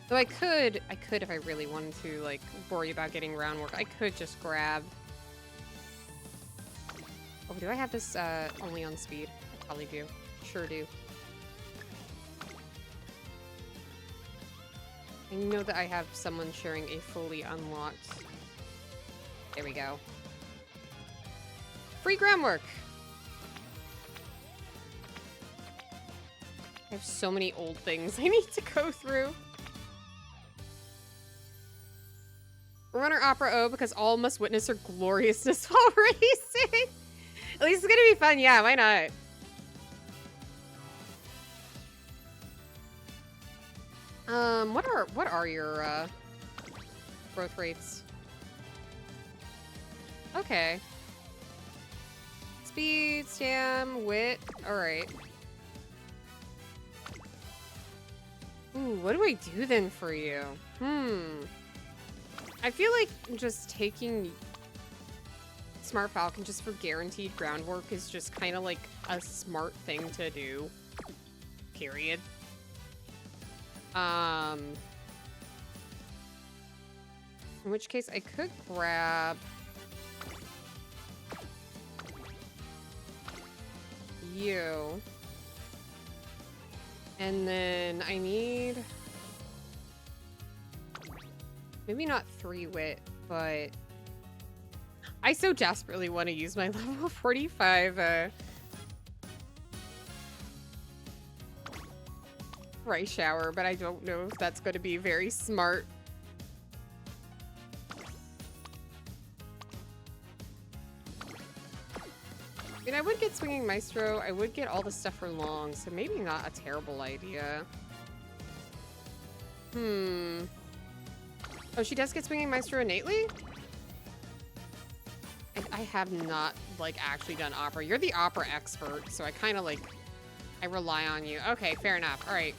S1: So I could if I really wanted to, like, worry about getting groundwork, I could just grab... Oh, do I have this, only on speed? I probably do. Sure do. I know that I have someone sharing a fully unlocked... There we go. Free groundwork! I have so many old things I need to go through. Runner Opera O because all must witness her gloriousness while racing. At least it's gonna be fun. Yeah, why not? What are your growth rates? Okay. Speed, stam, wit. All right. Ooh, what do I do then for you? I feel like just taking Smart Falcon just for guaranteed groundwork is just kind of like a smart thing to do. Period. In which case I could grab you. And then I need maybe not 3 wit, but I so desperately want to use my level 45 rice shower, but I don't know if that's going to be very smart. I mean, I would get Swinging Maestro, I would get all the stuff for long, so maybe not a terrible idea. Oh, she does get Swinging Maestro innately? I have not, like, actually done opera. You're the opera expert, so I kind of, like, I rely on you. Okay, fair enough. All right.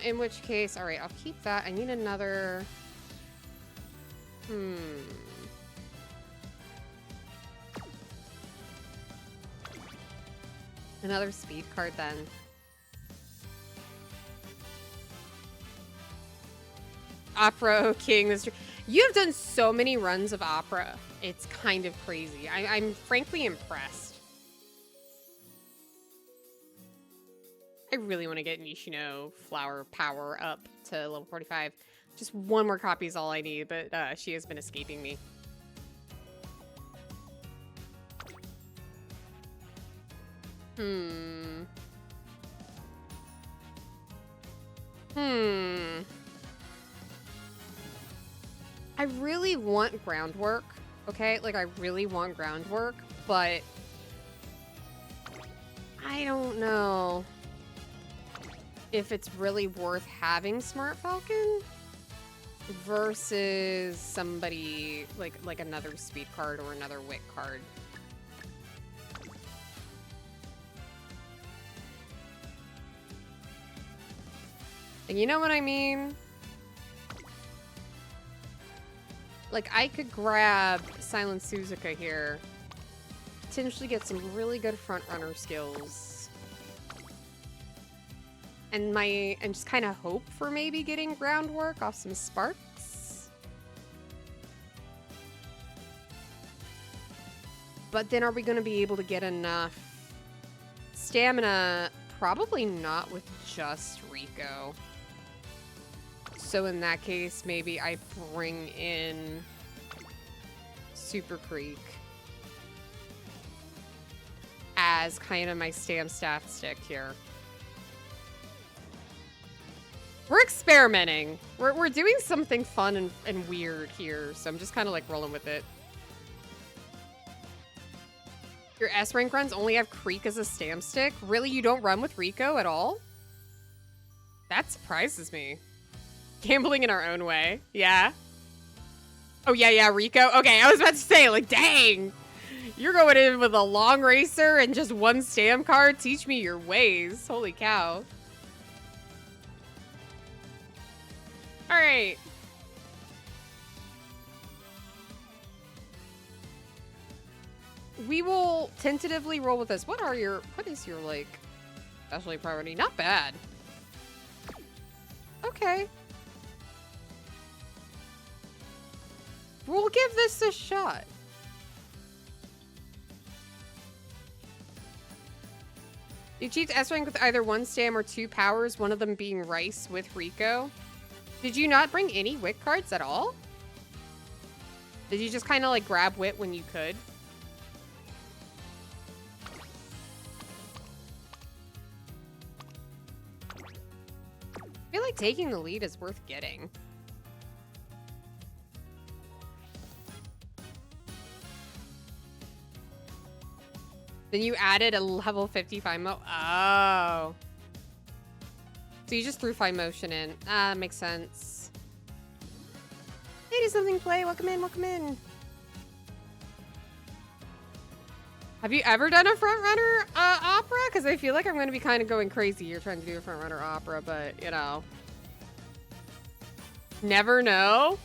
S1: In which case, all right, I'll keep that. I need another... Another speed card, then. Opera King. You have done so many runs of opera. It's kind of crazy. I'm frankly impressed. I really want to get Nishino Flower Power up to level 45. Just one more copy is all I need, but she has been escaping me. I really want groundwork, okay? Like, I really want groundwork, but I don't know if it's really worth having Smart Falcon versus somebody like another speed card or another wit card. And you know what I mean? Like, I could grab Silent Suzuka here, potentially get some really good front runner skills, and just kind of hope for maybe getting groundwork off some sparks. But then are we going to be able to get enough stamina? Probably not with just Rico. So in that case, maybe I bring in Super Creek as kind of my stam staff stick here. We're experimenting. We're doing something fun and weird here, so I'm just kind of like rolling with it. Your S rank runs only have Creek as a stam stick? Really, you don't run with Rico at all? That surprises me. Gambling in our own way. Yeah. Oh, yeah, Rico. Okay, I was about to say, like, dang. You're going in with a long racer and just one stam card? Teach me your ways. Holy cow. All right. We will tentatively roll with this. What is your, like, specialty priority? Not bad. Okay. We'll give this a shot. You achieved S rank with either 1 stam or 2 powers, one of them being Rice with Rico. Did you not bring any Wit cards at all? Did you just kind of like grab Wit when you could? I feel like taking the lead is worth getting. Then you added a level 55 mo. Oh. So you just threw 5 motion in. Ah, that makes sense. Hey, do something play. Welcome in, welcome in. Have you ever done a frontrunner opera? Because I feel like I'm going to be kind of going crazy here trying to do a frontrunner opera, but, you know. Never know.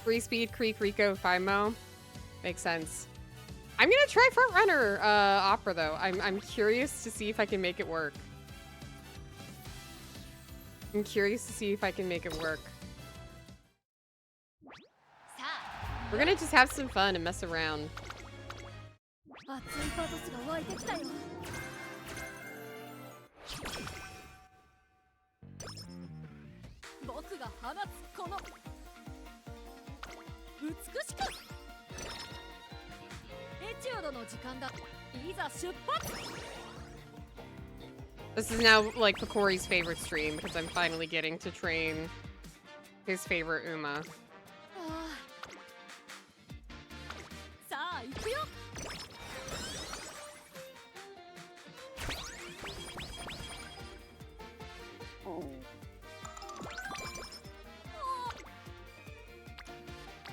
S1: Free speed, Creek, Rico, 5 mo. Makes sense. I'm gonna try frontrunner opera though. I'm curious to see if I can make it work. I'm curious to see if I can make it work. We're gonna just have some fun and mess around. This is now like Picori's favorite stream because I'm finally getting to train his favorite Uma.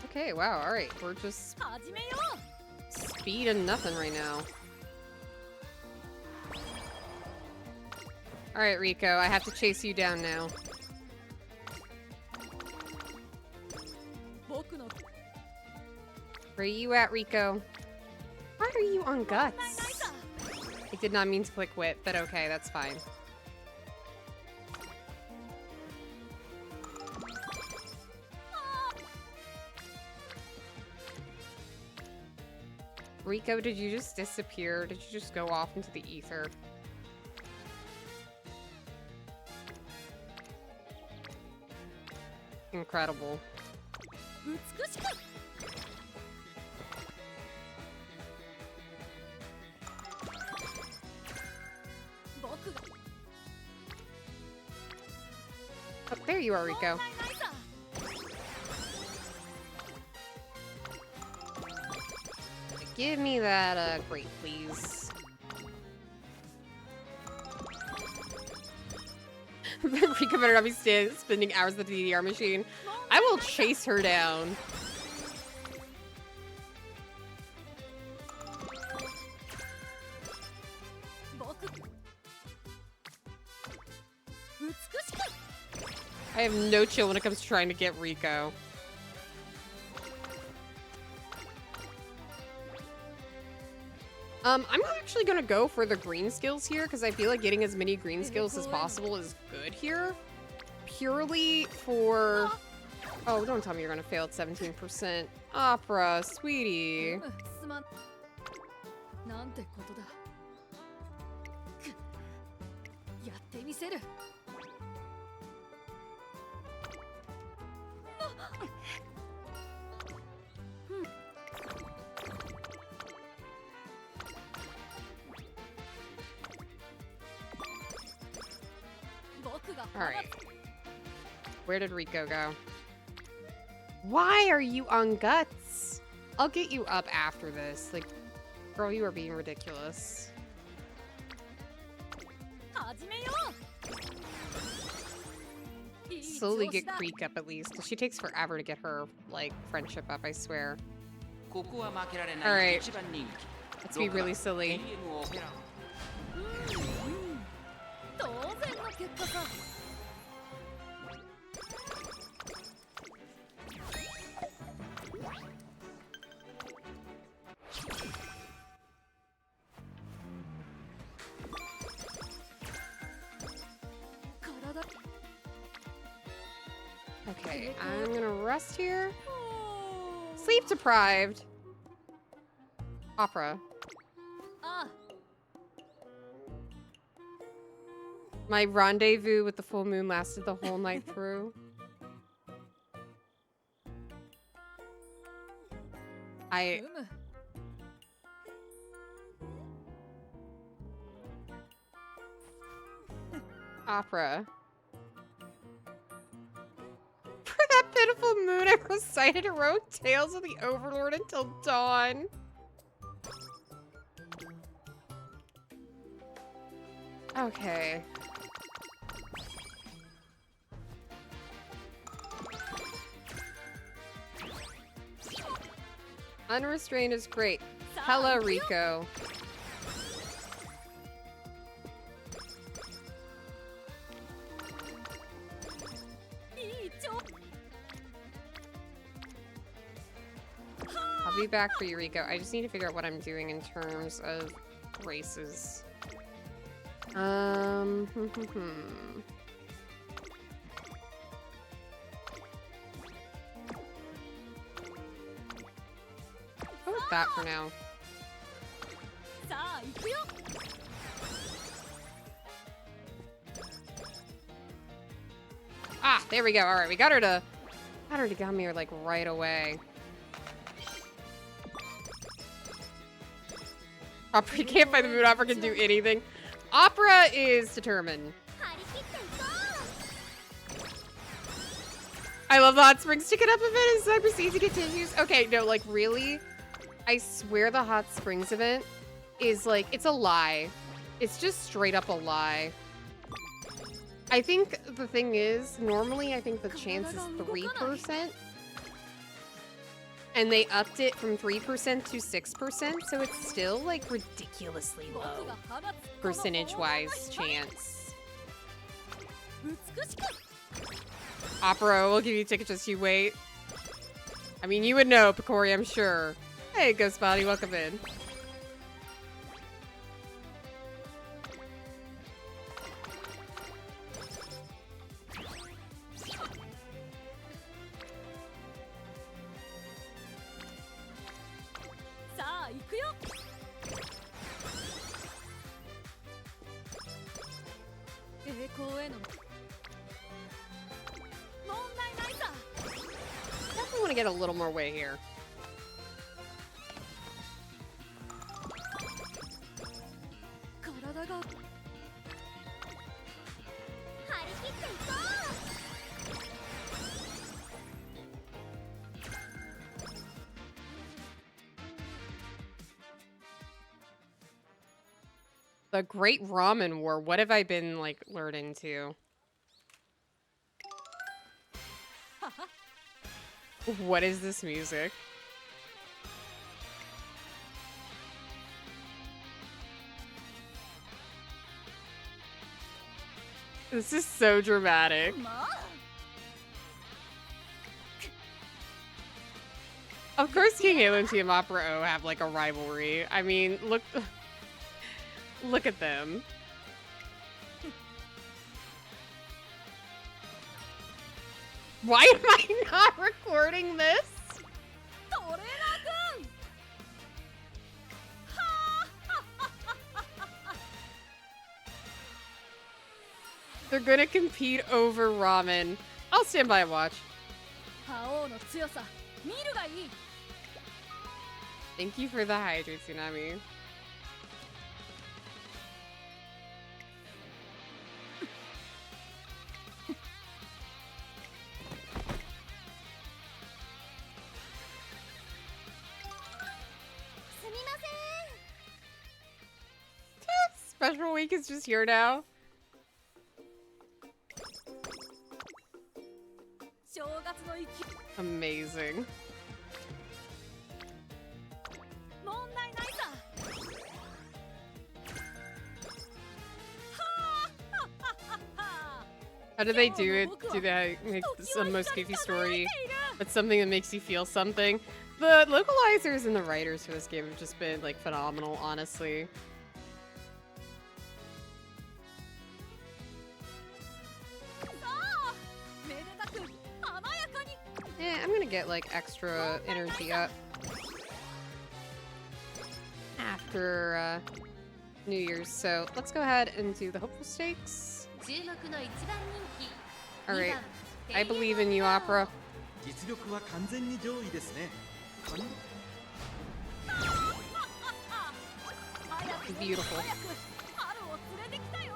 S1: Okay, wow, alright. We're just speed and nothing right now. Alright, Rico, I have to chase you down now. Where are you at, Rico? Why are you on Guts? I did not mean to click Wit, but okay, that's fine. Rico, did you just disappear? Did you just go off into the ether? Incredible. Oh, there you are, Rico. Give me that grate, please. Rico better not be spending hours at the DDR machine. I will chase her down. I have no chill when it comes to trying to get Rico. I'm actually gonna go for the green skills here because I feel like getting as many green skills as possible is good here. Purely for... Oh, don't tell me you're gonna fail at 17%. Opera, sweetie. Alright. Where did Rico go? Why are you on Guts? I'll get you up after this. Like, girl, you are being ridiculous. slowly get Creek up at least. 'Cause she takes forever to get her, like, friendship up, I swear.
S3: ここは負けられな
S1: Alright.
S3: い一番人気
S1: Let's be really silly.
S3: 6番 AM オペラ
S2: 当然の結果さ。体
S1: Okay, I'm gonna rest here. Sleep deprived. Opera.
S2: あ
S1: My rendezvous with the full moon lasted the whole night through. I
S2: うむ
S1: opera. For that pitiful moon, I recited heroic tales of the Overlord until dawn. Okay. Unrestrained is great. Hello, Rico. I'll be back for you, Rico. I just need to figure out what I'm doing in terms of races. Go with that for now.
S2: さあ行くよ
S1: Ah, there we go. All right, we got her to come here like right away. Opera, you can't find the moon. Opera can do anything. Opera is determined.
S2: 張り切っていこ
S1: I love the hot springs. Stick it up event and Cyber Season continues. Okay, no, like really? I swear the hot springs event is like, it's a lie. It's just straight up a lie. I think the thing is, normally I think the chance is 3%. And they upped it from 3% to 6%, so it's still like ridiculously
S2: う僕
S1: low が
S2: が放つこの
S1: percentage-wise chance.
S2: 美しく
S1: Opera, we'll give you a ticket, just you wait. I mean, you would know, Picori, I'm sure. Hey, Ghost Body, welcome in. Definitely want to get a little more way here. The Great Ramen War. What have I been, like, lured into? What is this music? This is so dramatic. Of course, King Halo and Team Opera O have, like, a rivalry. I mean, look... Look at them. Why am I not recording this? They're gonna compete over ramen. I'll stand by and watch. Thank you for the hydrate, Tsunami. Special week is just here now. Amazing.
S2: 問題ないさ
S1: How do they do it? Do they make some most goofy story? It's something that makes you feel something. The localizers and the writers for this game have just been like phenomenal, honestly. Yeah, I'm gonna get like extra energy up after New Year's. So let's go ahead and do the hopeful stakes.
S2: 注目の一番人気
S1: All right, I believe in you, Opera.
S4: 実力は完全に上位ですね。
S1: Beautiful.
S2: 早く春を連れてきたよ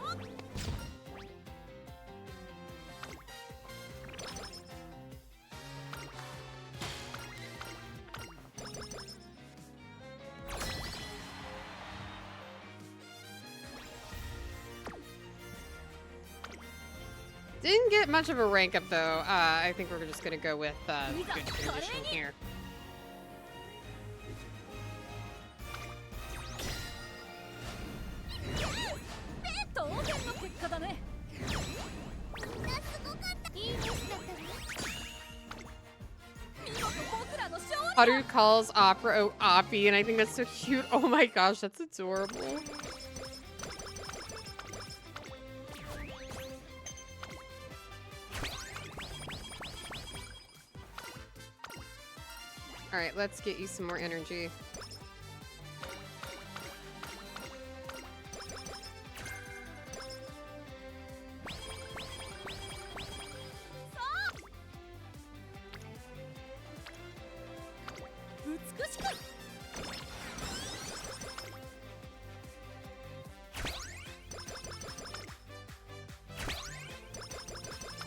S1: Didn't get much of a rank up though. I think we're just gonna go with good condition here.
S2: 当然の結果だねいいニュースだったわ見事僕らの勝利
S1: Haru calls Opera Oppie, and I think that's so cute. Oh my gosh, that's adorable. All right, let's get you some more energy.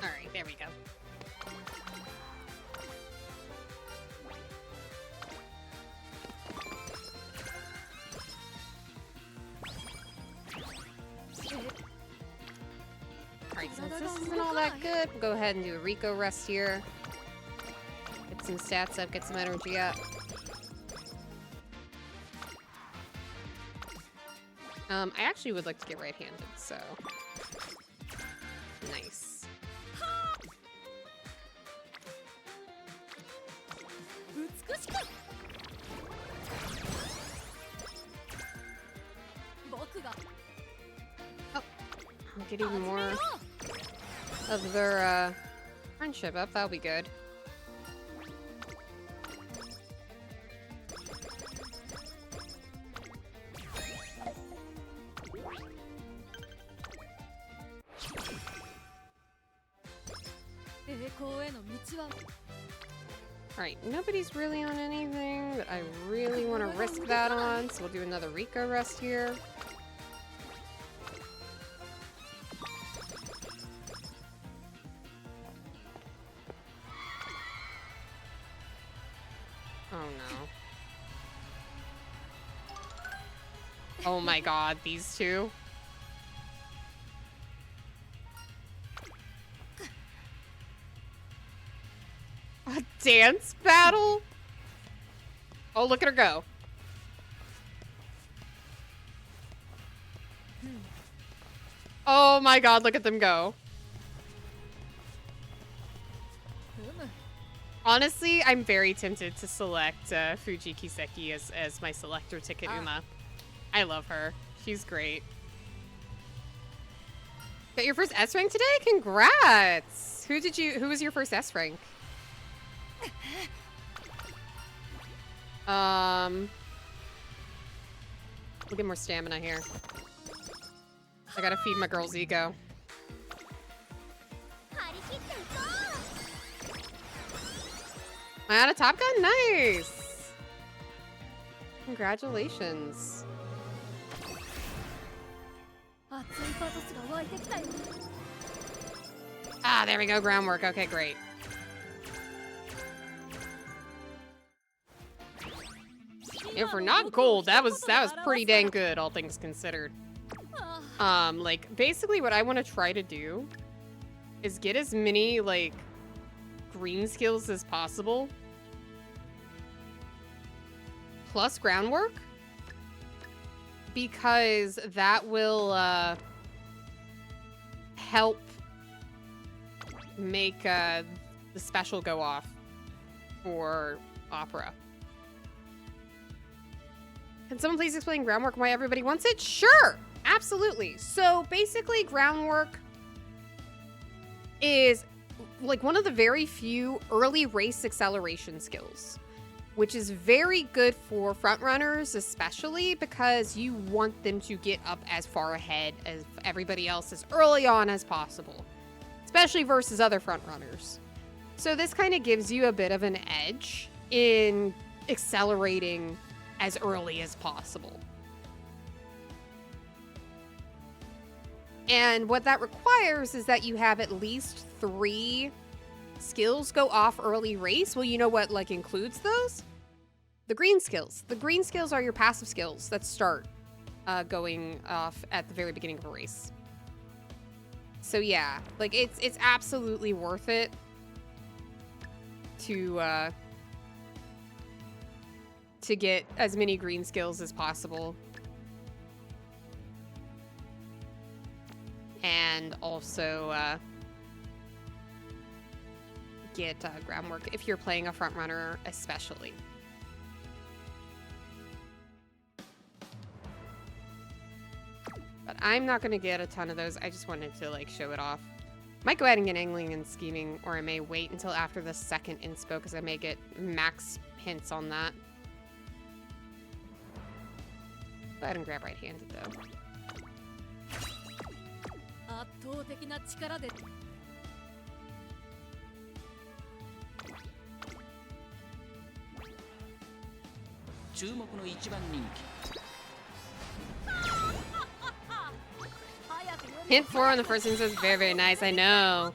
S1: All right, there we go. Alright, since this isn't all that good, we'll go ahead and do a Rico rest here. Get some stats up, get some energy up. I actually would like to get right-handed, so... Nice.
S2: 美しく僕が
S1: I'll get even more of their, friendship up. That'll be good. Alright, nobody's really on anything that I really want to risk that on, so we'll do another Rico rest here. Oh no. Oh my god, these two. A dance battle? Oh, look at her go. Oh my god, look at them go. Honestly, I'm very tempted to select Fuji Kiseki as my selector ticket Uma. I love her. She's great. Got your first S rank today? Congrats! Who was your first S rank? We'll get more stamina here. I gotta feed my girl's ego. Am I out of Top Gun? Nice! Congratulations. Ah, there we go, groundwork. Okay, great. If we're not gold, that was pretty dang good, all things considered. Like, basically what I want to try to do is get as many, like, green skills as possible. Plus groundwork. Because that will help make the special go off for opera. Can someone please explain groundwork and why everybody wants it? Sure, absolutely. So basically groundwork is like one of the very few early race acceleration skills, which is very good for front runners, especially because you want them to get up as far ahead as everybody else as early on as possible, especially versus other front runners. So this kind of gives you a bit of an edge in accelerating as early as possible. And what that requires is that you have at least 3 skills go off early race. Well, you know what like includes those? The green skills. The green skills are your passive skills that start going off at the very beginning of a race. So yeah, like it's absolutely worth it to get as many green skills as possible. And also get groundwork if you're playing a front runner especially. But I'm not going to get a ton of those. I just wanted to like show it off. Might go ahead and get angling and scheming, or I may wait until after the second inspo because I may get max hints on that. Go ahead and grab right-handed though. Hint 4 on the first instance is very, very nice. I know.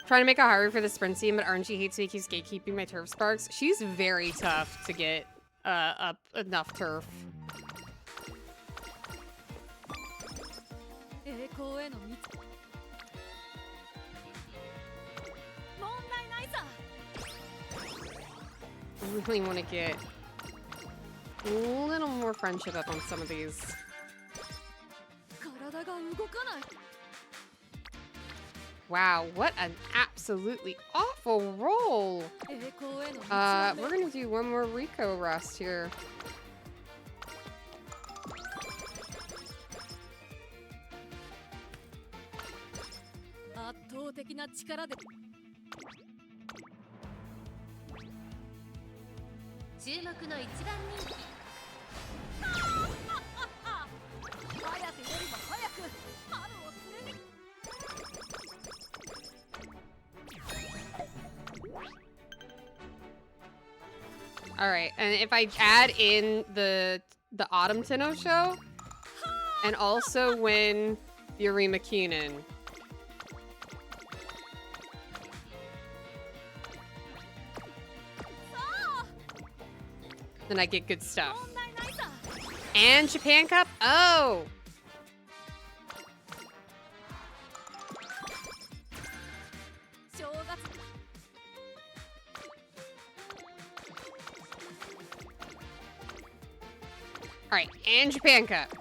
S1: Trying to make a Haru for the sprint team, but RNG hates me, keeps gatekeeping my turf sparks. She's very tough to get up enough turf. I really want to get a little more friendship up on some of these. Wow, what an absolutely awful roll. We're gonna do one more Rico rust here. All right, and if I add in the Autumn Tenno show, and also win the Arima Keenan, then I get good stuff. And Japan Cup? Oh! Alright, and Japan Cup.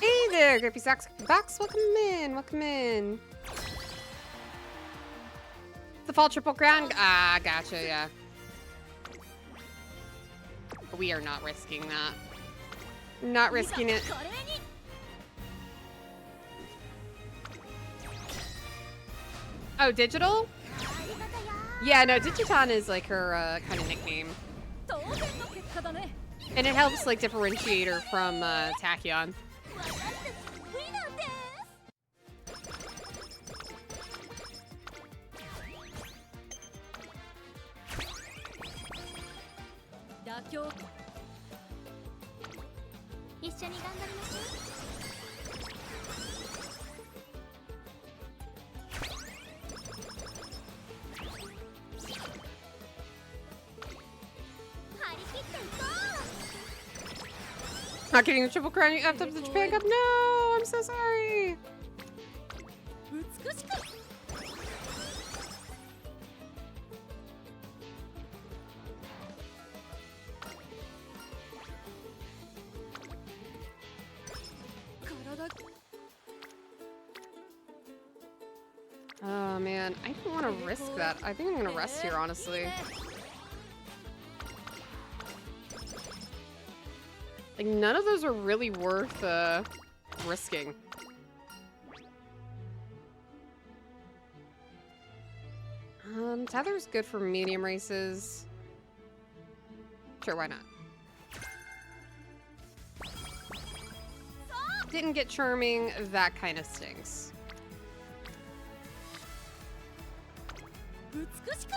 S1: Hey there, Grippy Socks Box. Welcome in, welcome in. The fall triple crown? Ah, gotcha, yeah. We are not risking that. Not risking it. Oh, digital? Yeah, no, Digiton is like her kind of nickname. And it helps like differentiate her from Tachyon. Not getting the Triple Crown, you effed up the Japan Cup? No, I'm so sorry.
S2: 美しく
S1: Oh man, I don't want to risk that. I think I'm gonna rest here, honestly. Like, none of those are really worth risking. Tether's good for medium races. Sure, why not? Didn't get Charming, that kind of stinks.
S2: 美しく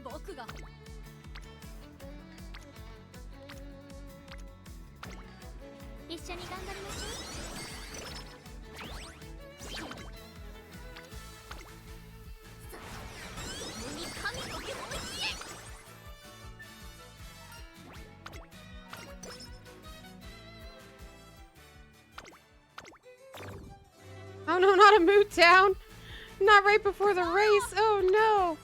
S2: 僕が 一緒に頑張りましょう
S1: Oh no, not a mood down! Not right before the race! Oh no!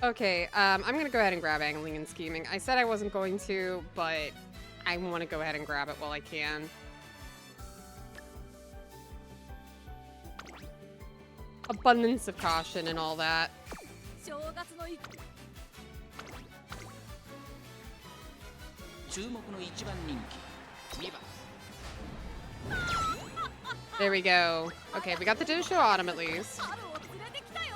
S1: Okay, I'm gonna go ahead and grab Angling and Scheming. I said I wasn't going to, but I want to go ahead and grab it while I can. Abundance of caution and all that.
S2: 正月のい
S3: 注目の一番人気2番
S1: There we go. Okay, we got the Dosho Autumn at least.
S2: 春を連れてきたよ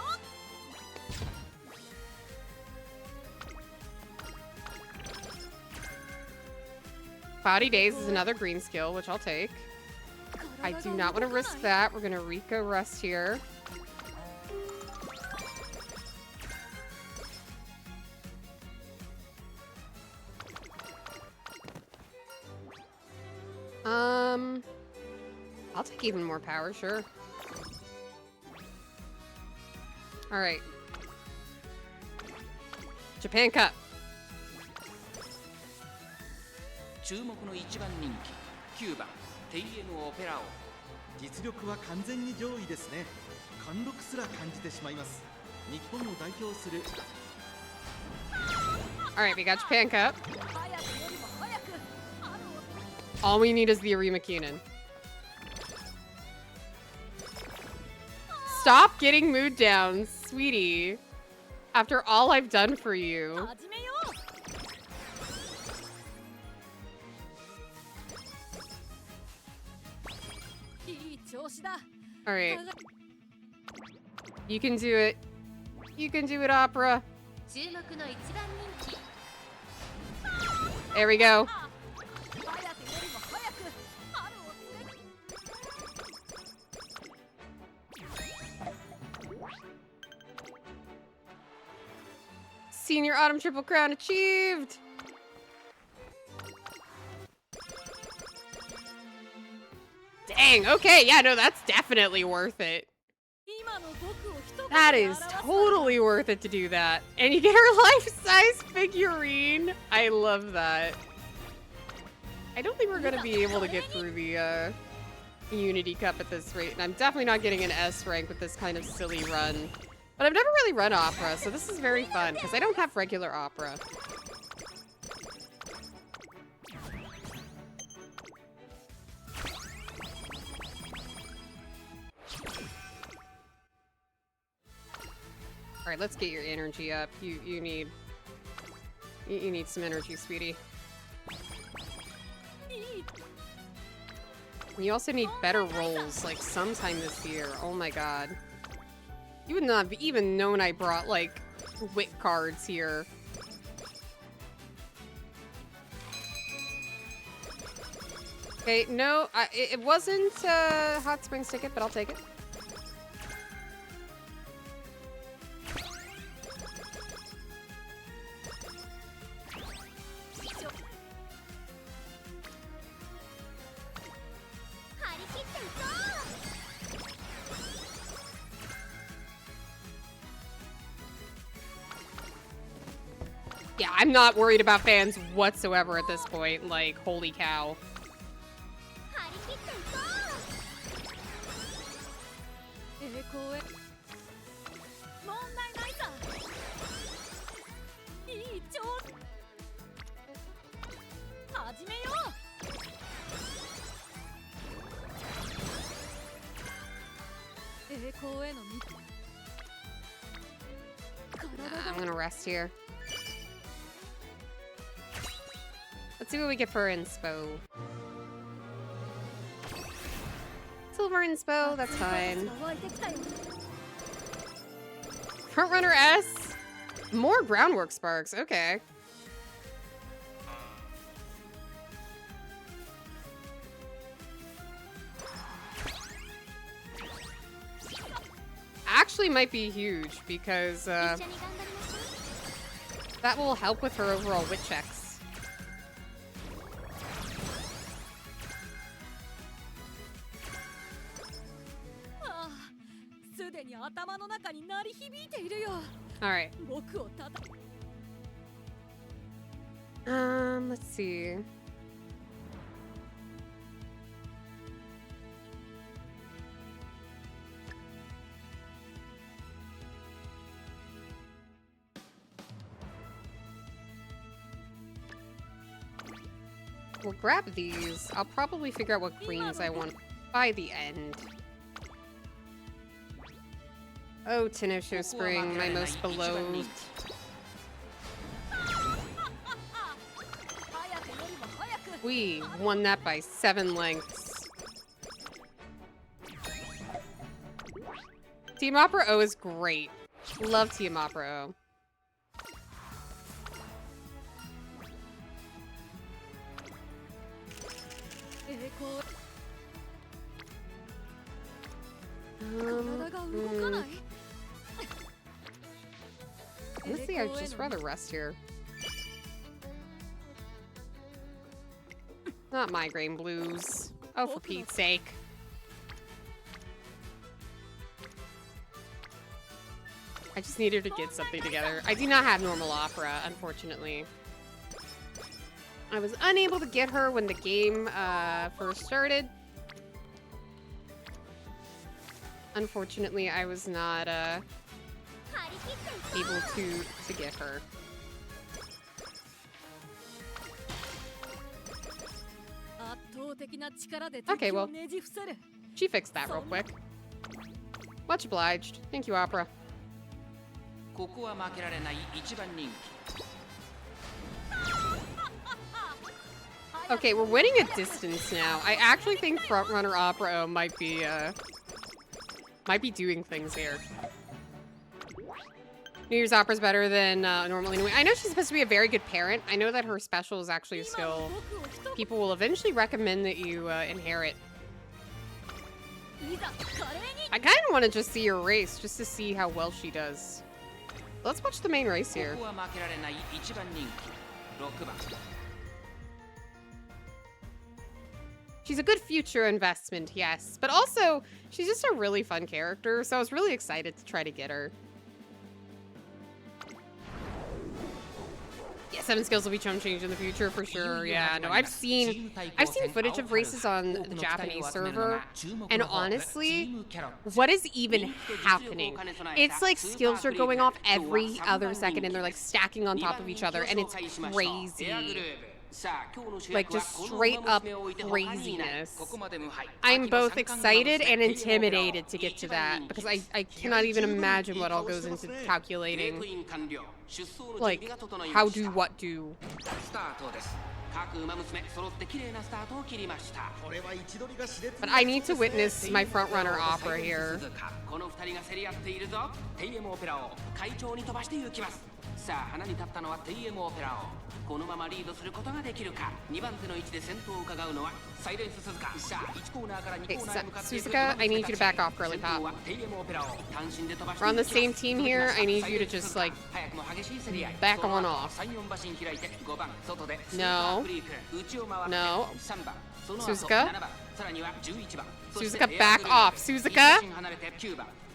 S1: Cloudy Days is another green skill, which I'll take. I do not want to risk that. We're gonna Rika rest here. I'll take even more power, sure. All right. Japan Cup.
S3: 注目の一番人気9番テイエヌオペラオ
S4: 実力は完全に上位ですね。貫禄すら感じてしまいます。日本を代表する
S1: All right, we got Japan Cup.
S2: 早くよりも早く春を
S1: All we need is the Arima Keenan. Stop getting mood downs, sweetie. After all I've done for you.
S2: 始めよういい調子だ
S1: All right. You can do it. You can do it, Opera.
S2: 注目の一番人気
S1: There we go.
S2: 早くよりも早く春を連れて
S1: Senior Autumn Triple Crown achieved. Dang, okay, yeah, no, that's definitely worth it.
S2: 今の僕を一言で
S1: That is
S2: 表す
S1: totally worth it to do that. And you get her life-size figurine. I love that. I don't think we're gonna be able to get through the Unity Cup at this rate, and I'm definitely not getting an S rank with this kind of silly run. But I've never really run opera, so this is very fun, because I don't have regular opera. Alright, let's get your energy up. You need some energy, sweetie. You also need better rolls, like, sometime this year. Oh my god. You would not have even known I brought, like, wit cards here. Okay, no, it wasn't a Hot Springs ticket, but I'll take it. Yeah, I'm not worried about fans whatsoever at this point. Like, holy cow.
S2: 張り切っていこう。栄光へ。問題ないさ。いい調子。始めよう。栄光への道。
S1: I'm gonna rest here. Let's see what we get for inspo. Silver inspo, that's fine. Frontrunner S. More groundwork sparks, okay. Actually might be huge because that will help with her overall wit checks. Alright. Let's see. We'll grab these. I'll probably figure out what greens I want by the end. Oh, Tenosho Spring, my most beloved. We won that by 7 lengths. Team Opera O is great. Love Team Opera O. Honestly, I'd just rather rest here. Not migraine blues. Oh, for Pete's sake. I just needed to get something together. I do not have normal opera, unfortunately. I was unable to get her when the game first started. Unfortunately, I was not able to get her. Okay, well, she fixed that real quick. Much obliged. Thank you, Opera. Okay, we're winning at distance now. I actually think Frontrunner Opera might be doing things here. New Year's Opera's better than normally. I know she's supposed to be a very good parent. I know that her special is actually a skill people will eventually recommend that you inherit. I kind of want to just see her race, just to see how well she does. Let's watch the main race here. She's a good future investment, yes. But also, she's just a really fun character, so I was really excited to try to get her. Yeah, 7 skills will be changed in the future for sure. Yeah, no, I've seen footage of races on the Japanese server, and honestly, what is even happening? It's like skills are going off every other second, and they're like stacking on top of each other, and it's crazy. Like, just straight up craziness. I'm both excited and intimidated to get to that, because I cannot even imagine what all goes into calculating, like, how do what do. But I need to witness my frontrunner Opera here. さあ花に立ったのは TM オペラ王このままリードすることができるか2番手の位置で先頭を伺うのはサイレンス鈴鹿さあ1コーナーから2コーナーへ向かって Suzuka, I need you to back off, girly pop. We're on the same team here. I need you to just like back on off. No. No. Suzuka. Suzuka, back off. Suzuka.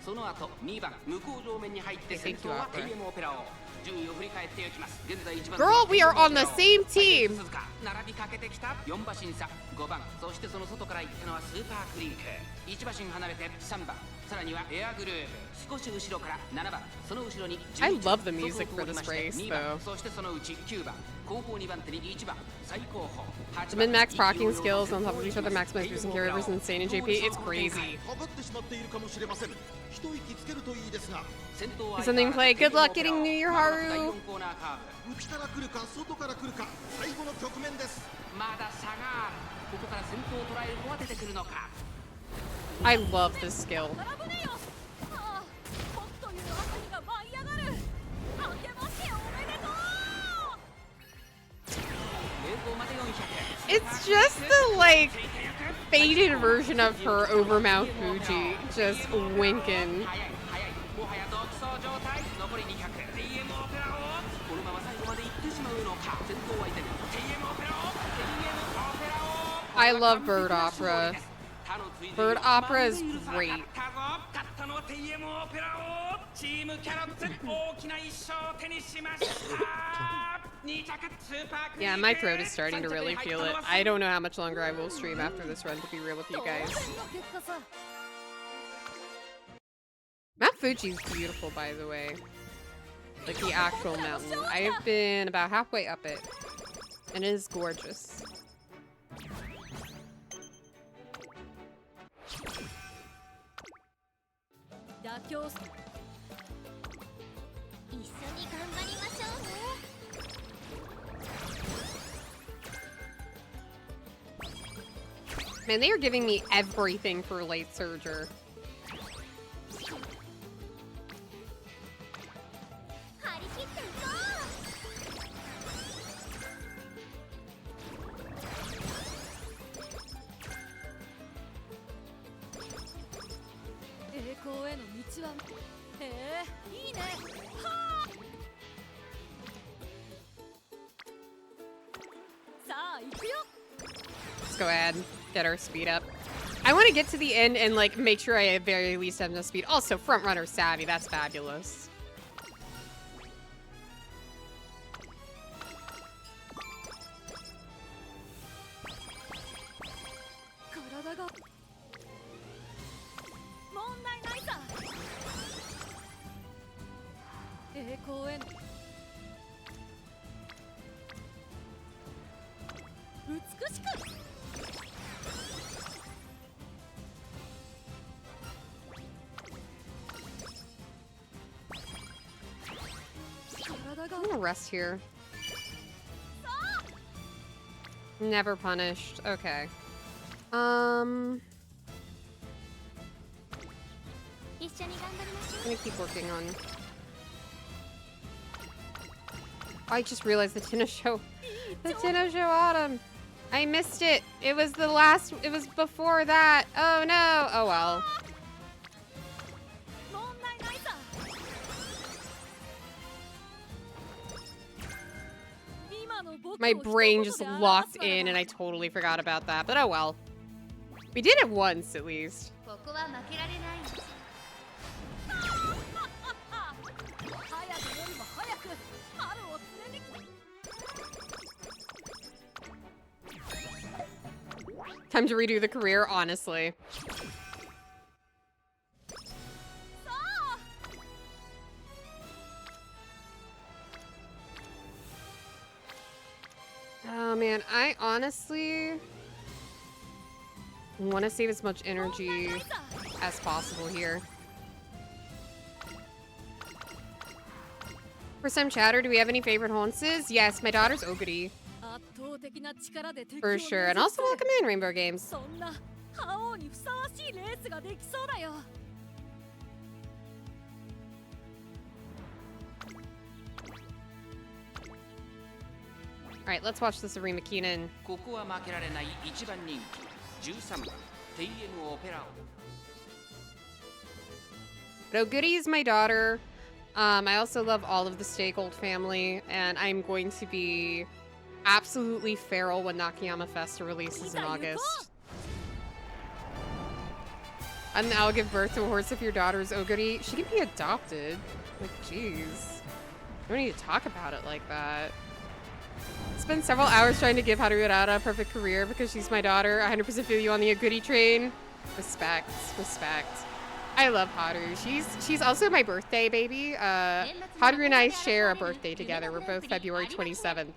S3: その後2番向こう上面に入って先頭は TM オペラを順位を振り返っていきます。現在1番
S1: Girl, we are on the same team.
S3: 鈴鹿並びかけてきた4馬身差5番そしてその外から行ったのはスーパークリーク1馬身離れて3番さらにはエアグルーヴ少し後ろから7番その後ろに
S1: I love the music for this race,
S3: 2番
S1: though.
S3: そしてそのうち9番後方2番手に1番最後方
S1: The min-max proccing skills on top of each other, maximize boosting carry rivers, insane in JP. It's crazy.
S4: かかってしまっているかもしれません。一息つけるといいですが。
S1: Something play. Good luck getting New Year, Haru.
S4: 内から来るか外から来るか最後の局面です。
S3: まだ差があるここから先頭を捉える子は出てくるのか
S1: I love this skill.
S2: 並ぶねよ。ああ、僕という朝日が舞い上がる。明けましておめでとう。
S1: It's just the, like, faded version of her over Mount Fuji, just winking.
S3: もはや独走状態残り200 TM オペラをこのまま最後まで行ってしまうのか先頭相手に TM オペラを TM オペラを
S1: I love bird opera. Bird opera is great.
S3: 勝ったのは TM オペラをチームキャロッツ大きな一勝を手にしました2着スーパークリー
S1: Yeah, my throat is starting to really feel it. I don't know how much longer I will stream after this run, to be real with you guys.
S2: 結果さ。
S1: Mount Fuji is beautiful, by the way. Like the actual mountain. I have been about halfway up it, and it is gorgeous.
S2: 妥協す。一緒に頑張りましょうね。
S1: Man, they are giving me everything for late surger.
S2: 張り切っていこう。栄光への道は。へえ、いいね。はあ。さあ、行くよ。
S1: Let's go ahead, get our speed up. I want to get to the end and like make sure I at very least have enough speed. Also, front runner savvy, that's fabulous. I'm gonna rest here. Never punished. Okay. I'm gonna keep working on. I just realized the Tenno Show. The Tenno Show Autumn. I missed it. It was the last. It was before that. Oh no. Oh well. My brain just locked in and I totally forgot about that. But oh well. We did it once at least. Time to redo the career, honestly. Oh man, I honestly want to save as much energy as possible here. First time chatter, do we have any favorite Honses? Yes, my daughter's Oguri. For sure, and also welcome in Rainbow Games. Alright, let's watch this Arima Keenan.
S3: ここは負けられない一番人気13番 TM オペラオ
S1: But Oguri is my daughter. I also love all of the Stakehold family, and I'm going to be absolutely feral when Nakayama Festa releases in August. And I'll give birth to a horse if your daughter's Oguri. She can be adopted. Like, jeez. We don't need to talk about it like that. Spent several hours trying to give Haru Urara a perfect career because she's my daughter. 100% feel you on the Oguri train. Respect. Respect. I love Haru. She's also my birthday baby. Haru and I share a birthday together. We're both February 27th.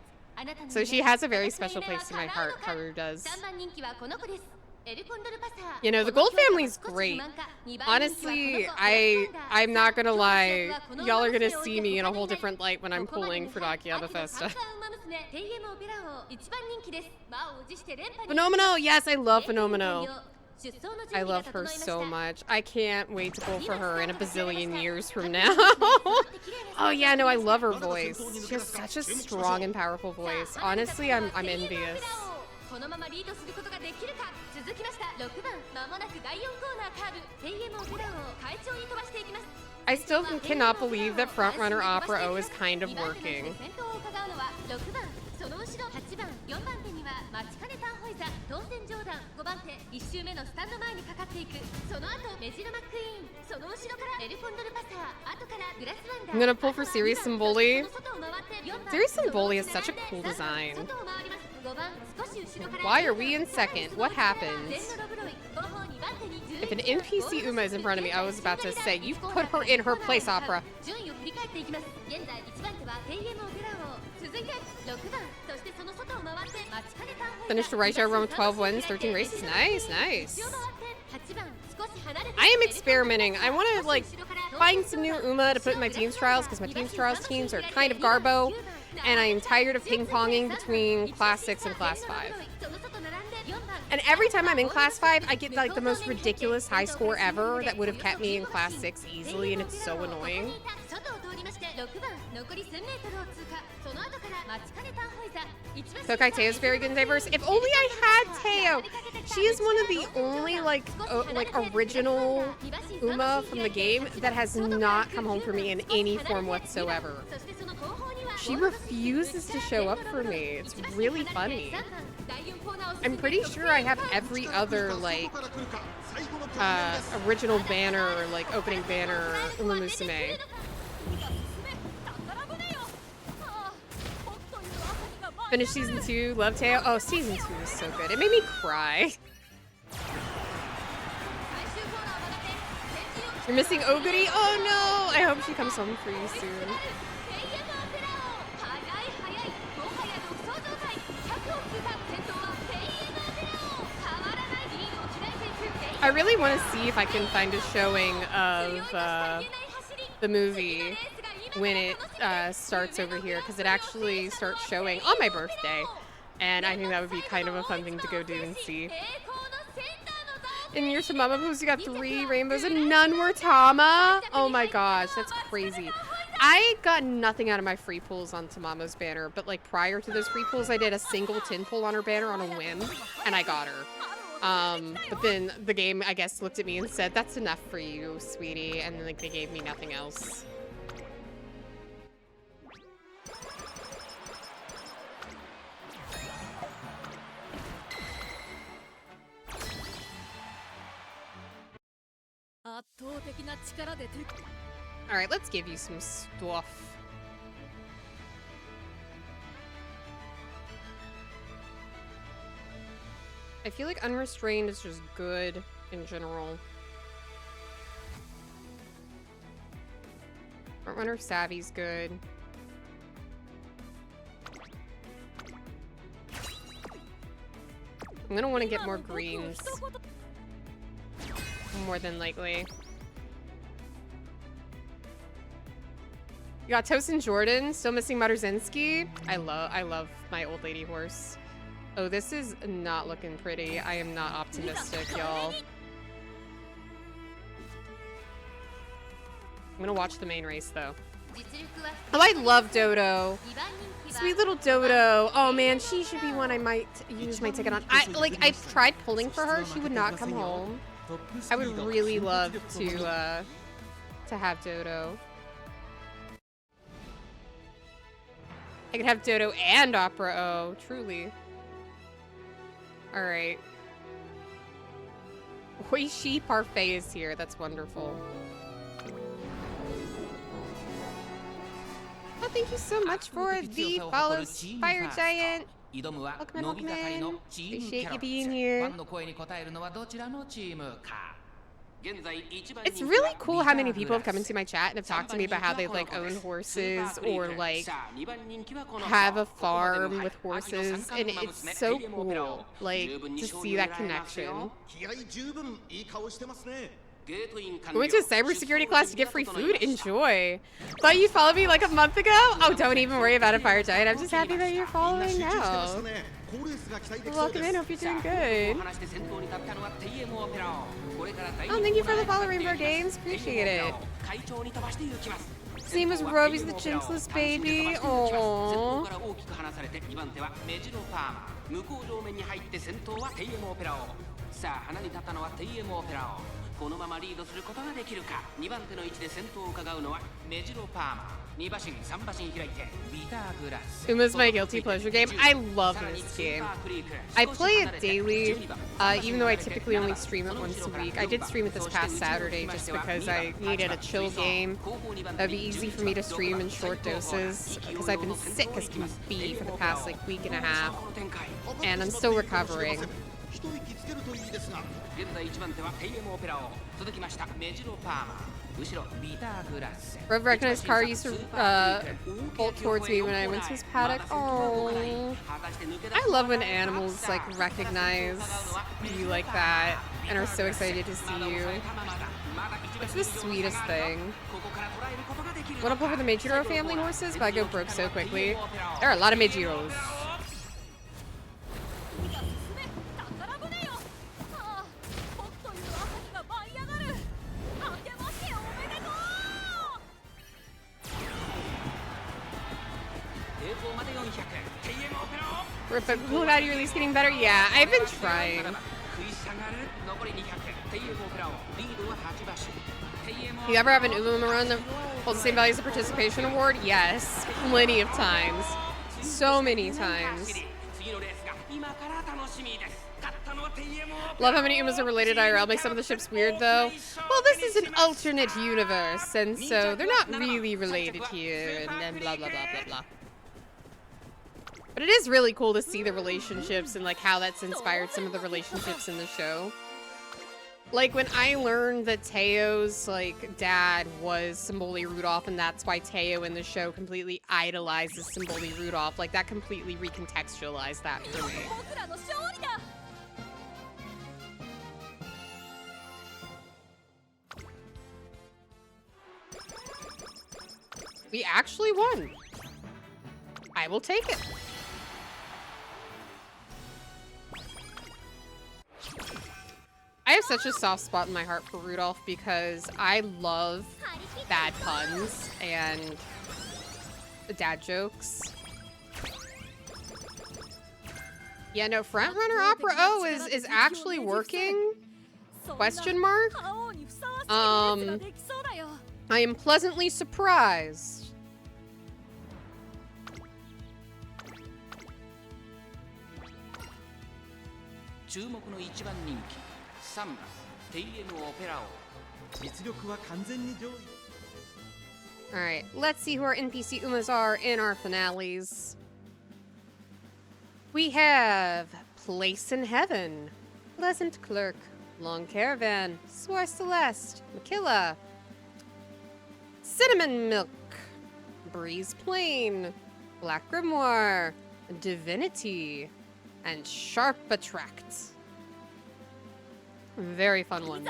S1: So she has a very special place in my heart, Haru does. You know, the Gold family's great. Honestly, I'm not gonna lie. Y'all are gonna see me in a whole different light when I'm pulling for Dakiyama Festa. Phenomenal! Yes, I love Phenomenal. I love her so much. I can't wait to pull for her in a bazillion years from now. Oh yeah, no, I love her voice. She has such a strong and powerful voice. Honestly, I'm envious. I still cannot believe that frontrunner Opera O is kind of working. I'm gonna pull for Sirius Symboli. Sirius Symboli is such a cool design. Why are we in second? What happened? If an NPC Uma is in front of me, I was about to say, you put her in her place, Opera. Finished the Raisha run with 12 wins, 13 races. Nice, nice. I am experimenting. I want to, like, find some new Uma to put in my Teams Trials, because my Teams Trials teams are kind of garbo, and I'm tired of ping-ponging between Class 6 and Class 5. And every time I'm in Class 5, I get, like, the most ridiculous high score ever that would have kept me in Class 6 easily, and it's so annoying. Tokai Teo's very good and diverse. If only I had Teo! She is one of the only, like original Uma from the game that has not come home for me in any form whatsoever. She refuses to show up for me. It's really funny. I'm pretty sure I have every other, like, original banner, like, opening banner Umamusume. Finished season 2, love Teo. Oh, season 2 is so good. It made me cry. You're missing Oguri? Oh no! I hope she comes home for you soon. I really want to see if I can find a showing of the movie when it starts over here, because it actually starts showing on my birthday, and I think that would be kind of a fun thing to go do and see. In your Tamama pose, you got 3 rainbows and none were Tama? Oh my gosh, that's crazy. I got nothing out of my free pulls on Tamama's banner, but like prior to those free pulls, I did a single 10 pull on her banner on a whim, and I got her. But then the game, I guess, looked at me and said, that's enough for you, sweetie, and then like they gave me nothing else. Alright, let's give you some stuff. I feel like Unrestrained is just good in general. Frontrunner Savvy's good. I'm gonna want to get more greens. More than likely. You got Tosin Jordan, still missing Marzenski. I love my old lady horse. Oh, this is not looking pretty. I am not optimistic, y'all. I'm gonna watch the main race though. Oh, I love Dodo. Sweet little Dodo. Oh man, she should be one I might use my ticket on. I tried pulling for her. She would not come home. I would really love to have Dodo. I could have Dodo and Opera O, truly. Alright. Oishi Parfait is here. That's wonderful. Oh, thank you so much for the follows, Fire Giant. Welcome in, welcome in. Appreciate you being here. It's really cool how many people have come into my chat and have talked to me about how they like own horses or like have a farm with horses, and it's so cool like to see that connection. Going to a cybersecurity class to get free food? Enjoy. Thought you followed me like a month ago? Oh, don't even worry about it, Fire Giant. I'm just happy that you're following now. Welcome in, hope you're doing good. Oh, thank you for the follow, Rainbow Games. Appreciate it. Same as Roby's the gentlest baby. Aww. Uma's my guilty pleasure game. I love this game. I play it daily, even though I typically only stream it once a week. I did stream it this past Saturday just because I needed a chill game. That'd be easy for me to stream in short doses because I've been sick as can be for the past like week and a half, and I'm still recovering. Rev recognized car used to bolt towards me when I went to his paddock. Oh, I love when animals like recognize you like that and are so excited to see you. It's the sweetest thing. Want to pull for the Meijiro family horses, but I go broke so quickly. There are a lot of Meijiros. But cool about you at least getting better? Yeah, I've been trying. You ever have an Umamusume run that holds the same value as a participation award? Yes, plenty of times. So many times. Love how many Umas are related IRL. Makes some of the ships weird though. Well, this is an alternate universe, and so they're not really related here, and blah blah blah blah blah. But it is really cool to see the relationships and like how that's inspired some of the relationships in the show. Like when I learned that Teo's like dad was Symboli Rudolph, and that's why Teo in the show completely idolizes Symboli Rudolph, like that completely recontextualized that for me. We actually won. I will take it. I have such a soft spot in my heart for Rudolph because I love bad puns and dad jokes. Yeah, no, Frontrunner Opera O is actually working? Question mark? I am pleasantly surprised. Alright, let's see who our NPC Umas are in our finales. We have Place in Heaven, Pleasant Clerk, Long Caravan, Swar Celeste, Makilla, Cinnamon Milk, Breeze Plain, Black Grimoire, Divinity, and Sharp Attract. Very fun ones.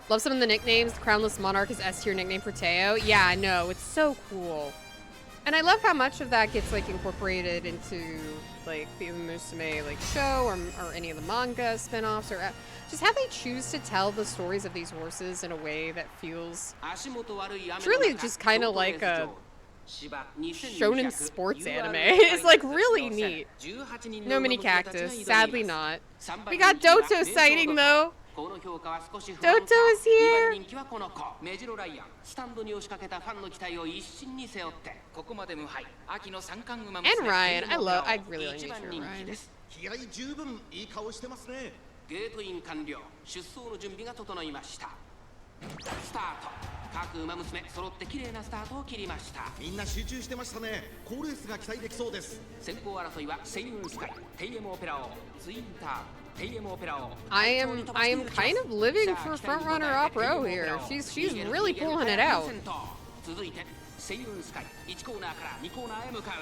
S1: Love some of the nicknames. The Crownless Monarch is S tier nickname for Teo. Yeah, I know. It's so cool. And I love how much of that gets like incorporated into like the Umamusume like show or any of the manga spin-offs, or just how they choose to tell the stories of these horses in a way that feels truly just kind of like a shonen sports anime. It's like really neat. No mini cactus, sadly not. We got Doto sighting though. Doto is here. And Ryan. I really like Nature Ryan.
S4: 気合十分いい顔してますね。
S3: ゲートイン完了。出走の準備が整いました。スタート。各馬娘揃って綺麗なスタートを切りました。
S4: みんな集中してましたね。好レースが期待できそうです。
S3: 先行争いはセイウンスカイ、テイエムオペラ王、ツインター、テイエムオペラ王。
S1: I am kind of living for front runner up row here. She's really pulling it out.
S3: 続いてセイウンスカイ、1コーナーから2コーナーへ向かう。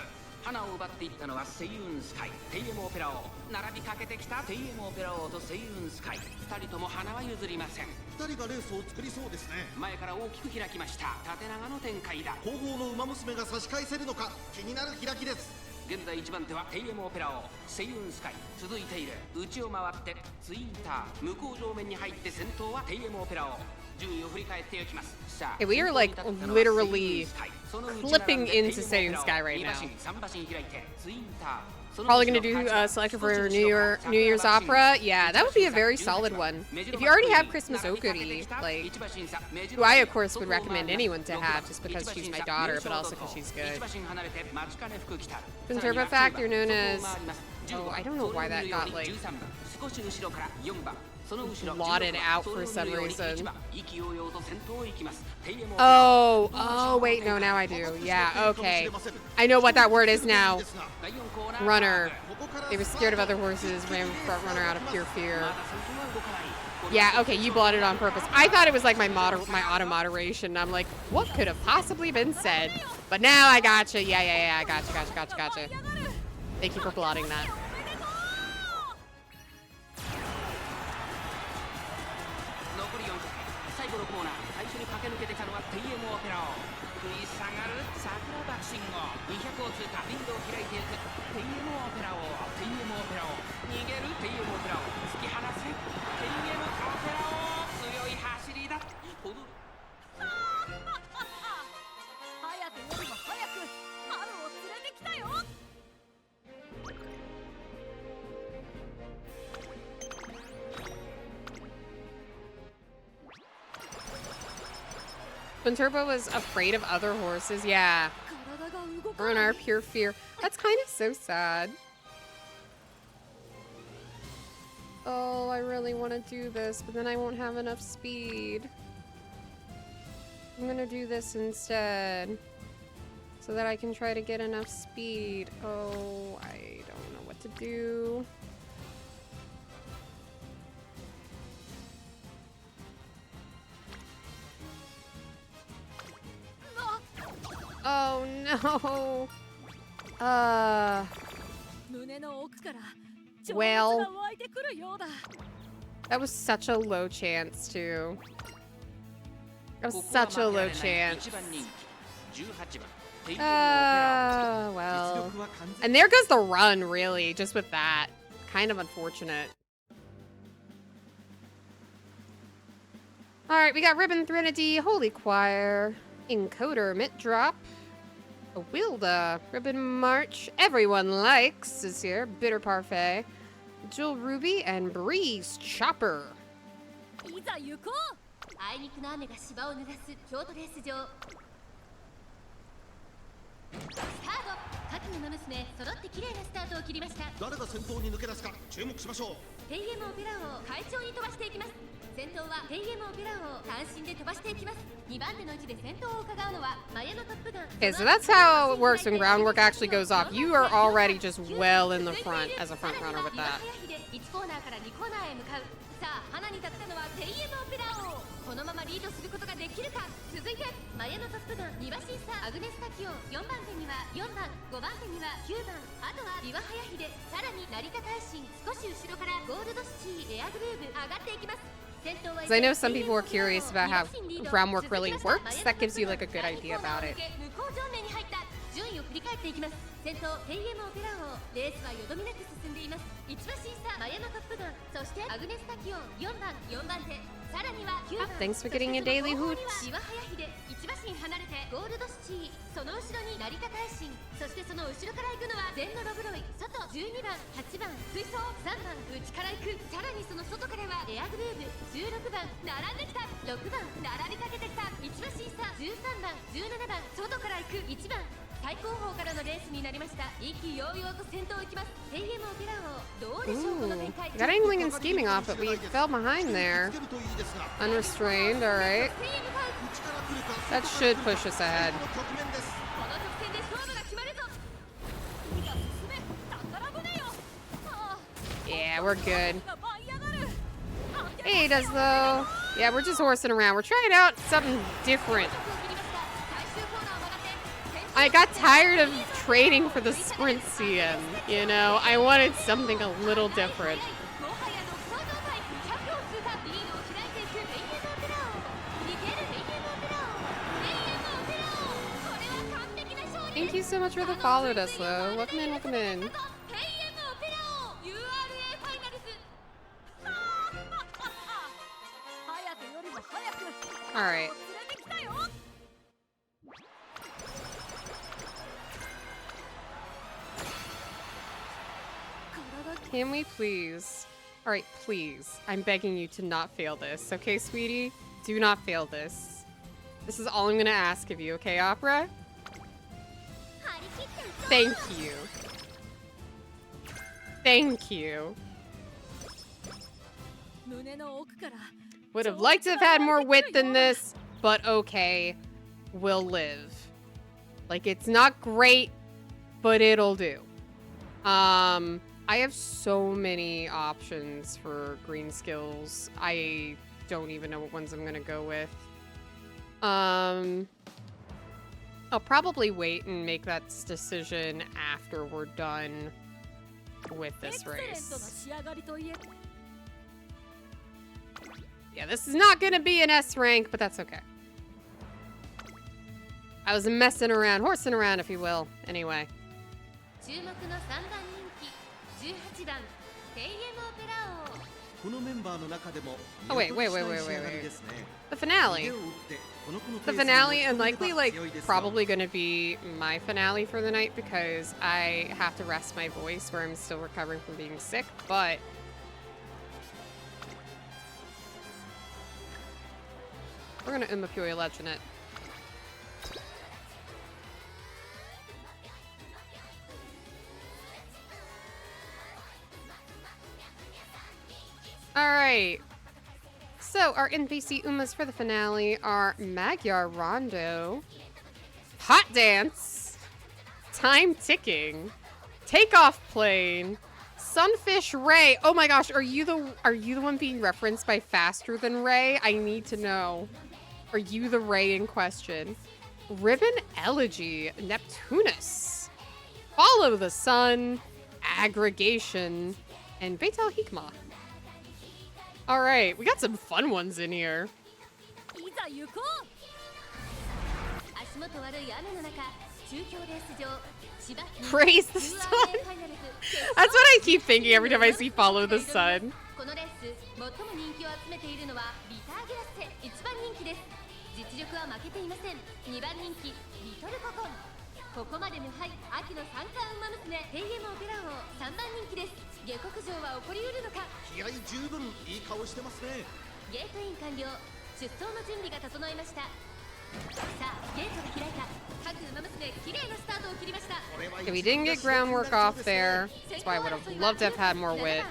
S3: 花を奪っていったのはセイウンスカイ、テイエムオペラ王。並びかけてきたテイエムオペラ王とセイウンスカイ、2人とも花は譲りません。
S4: 2人がレースを作りそうですね。
S3: 前から大きく開きました。縦長の展開だ。
S4: 後方の馬娘が差し返せるのか気になる開きです。
S3: 現在1番手はテイエムオペラ王、セイウンスカイ。続いている内を回ってツインター、向こう上面に入って先頭はテイエムオペラ王。順位を振り返っていきます。さあ、
S1: Okay, we are like literally clipping into Saiyan Sky right now.
S3: 3馬身開いてツインター。
S1: Probably gonna do selected for New Year's opera. Yeah, that would be a very solid one. If you already have Christmas Okuri, like, who I of course would recommend anyone to have just because she's my daughter, but also because she's good. Twin Turbo Factor known as, oh, I don't know why that got like blotted out for some reason. Oh, wait, no, now I do. Yeah, okay. I know what that word is now. Runner. They were scared of other horses, ran front runner out of pure fear. Yeah, okay, you blotted on purpose. I thought it was like my auto moderation. I'm like, what could have possibly been said? But now I gotcha. Yeah, I gotcha. Thank you for blotting that.
S3: 最後のコーナー、最初に駆け抜けてきたのはテイエムオペラ王。食い下がる桜爆心王。200を通過、リードを開いていくテイエムオペラ王。テイエムオペラ王。逃げるテイエムオペラ王。突き放せテイエムオペラ王。強い走りだ。ほど
S2: 早くよりも早く春を連れてきたよ。
S1: When Turbo was afraid of other horses, yeah. Or in our pure fear. That's kind of so sad. Oh, I really want to do this, but then I won't have enough speed. I'm gonna do this instead. So that I can try to get enough speed. Oh, I don't know what to do. Oh no. Well, that was such a low chance too. That was such a low chance. Well. And there goes the run, really, just with that. Kind of unfortunate. Alright, we got Ribbon Threnody, Holy Choir, Encoder, Mitt Drop, a Wilda, Ribbon March, Everyone Likes is here, Bitter Parfait, Jewel Ruby, and Breeze Chopper.
S2: いざ行こう。あいにくの雨が芝を濡らす京都レース場。スタート。各馬娘揃って綺麗なスタートを切りました。
S4: 誰が先頭に抜け出すか注目しましょう。
S2: テイエムオペラ王快調に飛ばしていきます。先頭はテイエムオペラ王単身で飛ばしていきます。2番手の位置で先頭を伺うのはマヤのトップガン。
S1: Okay, so that's how it works when groundwork actually goes off. You are already just well in the front as a front runner with that.
S2: 1コーナーから2コーナーへ向かう。さあ花に立ったのはテイエムオペラ王。このままリードすることができるか。続いてマヤのトップガン2馬身差アグネスタキオン。4番手には4番、5番手には9番、あとはビワハヤヒデ、さらに成田大臣。少し後ろからゴールドシティエアグルーブ上がっていきます。
S1: Because I know some people are curious about how groundwork really works. That gives you like a good idea about it.
S2: 順位を振り返っていきます。先頭テイエムオペラ王。レースはよどみなく進んでいます。1馬身差マヤのトップガン、そしてアグネスタキオン4番、4番手、さらには9番。
S1: Thanks for getting a daily hoot.
S2: ビワハヤヒデ1馬身離れてゴールドシティ、その後ろに成田大臣、そしてその後ろから行くのは全のロブロイ、外12番、8番、追走3番、内から行く。さらにその外からはエアグルーブ16番、並んできた6番、並びかけてきた1馬身差13番、17番、外から行く1番。最高峰からのレースになりました。意気揚々と先頭を行きます。テイエムオペラ王、どうでしょうこの展開。
S1: Got angling and scheming off, but we fell behind there. Unrestrained, alright. That should push us ahead.
S2: この直線で勝負が決まるぞ。いや、進め、宝船よ。
S1: Yeah, we're good. Hey, does though. Yeah, we're just horsing around. We're trying out something different. I got tired of trading for the sprint CM, you know? I wanted something a little different. Thank you so much for the follow, Deslo. Welcome in, welcome in. Alright. Can we please? Alright, please. I'm begging you to not fail this. Okay, sweetie? Do not fail this. This is all I'm gonna ask of you, okay, Opera? Thank you. Thank you. Would have liked to have had more wit than this, but okay. We'll live. Like, it's not great, but it'll do. I have so many options for green skills. I don't even know what ones I'm gonna go with. I'll probably wait and make that decision after we're done with this race. Yeah, this is not gonna be an S rank, but that's okay. I was messing around, horsing around, if you will. Anyway. Oh, wait. The finale. The finale, unlikely, like, probably gonna be my finale for the night because I have to rest my voice where I'm still recovering from being sick, but... we're gonna Umamusume legend it. Alright. So, our NPC Umas for the finale are Magyar Rondo, Hot Dance, Time Ticking, Takeoff Plane, Sunfish Ray. Oh my gosh, are you the one being referenced by Faster Than Ray? I need to know. Are you the Ray in question? Ribbon Elegy, Neptunus, Follow the Sun, Aggregation, and Betel Hikmah. Alright, we got some fun ones in here. Praise the sun. That's what I keep thinking every time I see Follow the Sun. If we didn't get groundwork off there, that's why I would have loved to have had more wit.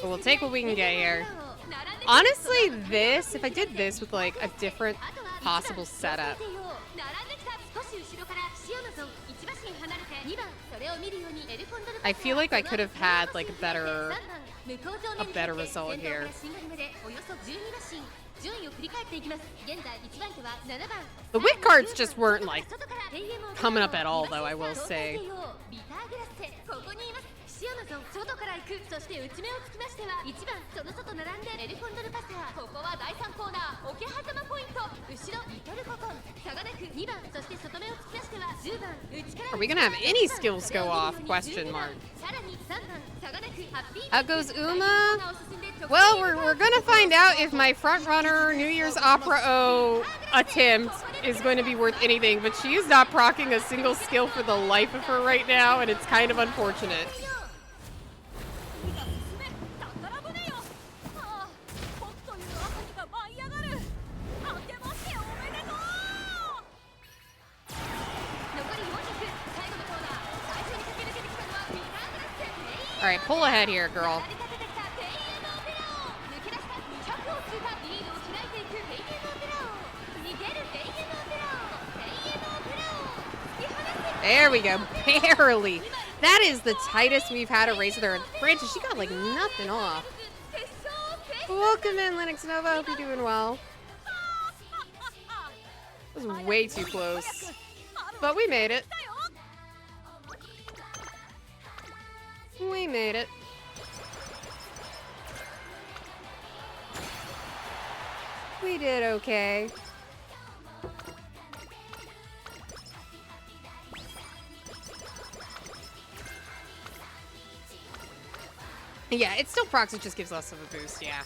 S1: But we'll take what we can get here. Honestly, this, if I did this with like a different possible setup, I feel like I could have had like a better result here. The wit cards just weren't like coming up at all though, I will say. Are we gonna have any skills go off? Question mark. How goes Uma? Well, we're gonna find out if my front runner New Year's Opera O attempt is going to be worth anything, but she is not proccing a single skill for the life of her right now, and it's kind of unfortunate. All right, pull ahead here, girl. There we go, barely. That is the tightest we've had a race with her. Granted, she got like nothing off. Welcome in, Linux Nova. Hope you're doing well. That was way too close, but we made it. We made it. We did okay. Yeah, it still procs, it just gives less of a boost, yeah.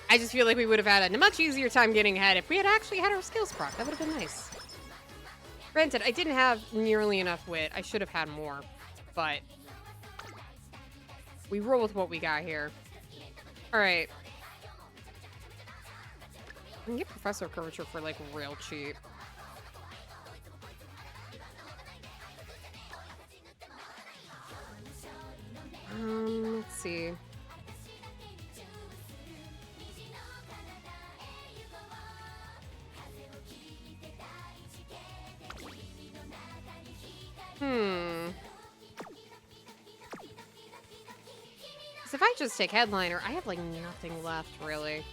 S1: I just feel like we would have had a much easier time getting ahead if we had actually had our skills proc. That would have been nice. Granted, I didn't have nearly enough wit. I should have had more, but we roll with what we got here. All right. I can get Professor Curvature for like real cheap. Let's see. Because if I just take Headliner, I have like nothing left, really.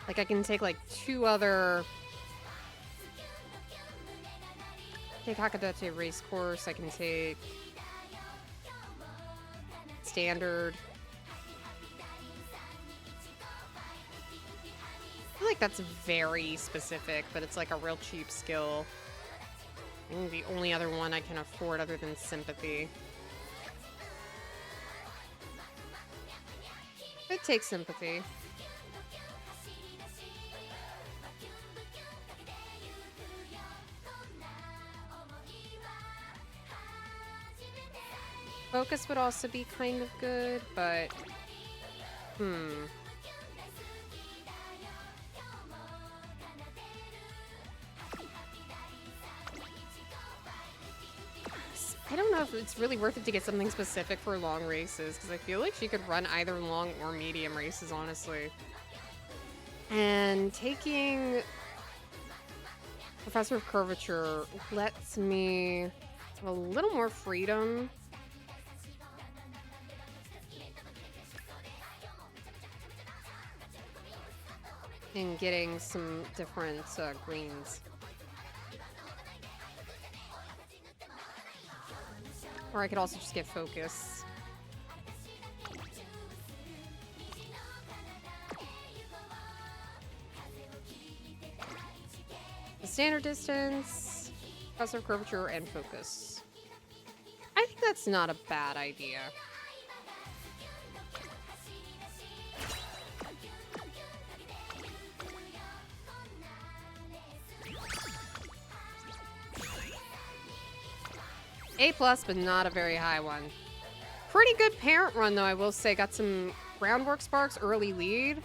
S1: Like I can take like two other... Take Hakadachi Race Course, I can take Standard. I feel like that's very specific, but it's like a real cheap skill. I think the only other one I can afford other than Sympathy. I'd take Sympathy. Focus would also be kind of good, but... I don't know if it's really worth it to get something specific for long races, because I feel like she could run either long or medium races, honestly. And taking Professor of Curvature lets me have a little more freedom. In getting some different greens. Or I could also just get Focus. The Standard Distance, Professor of Curvature, and Focus. I think that's not a bad idea. A+, but not a very high one. Pretty good parent run, though, I will say. Got some groundwork sparks, early lead.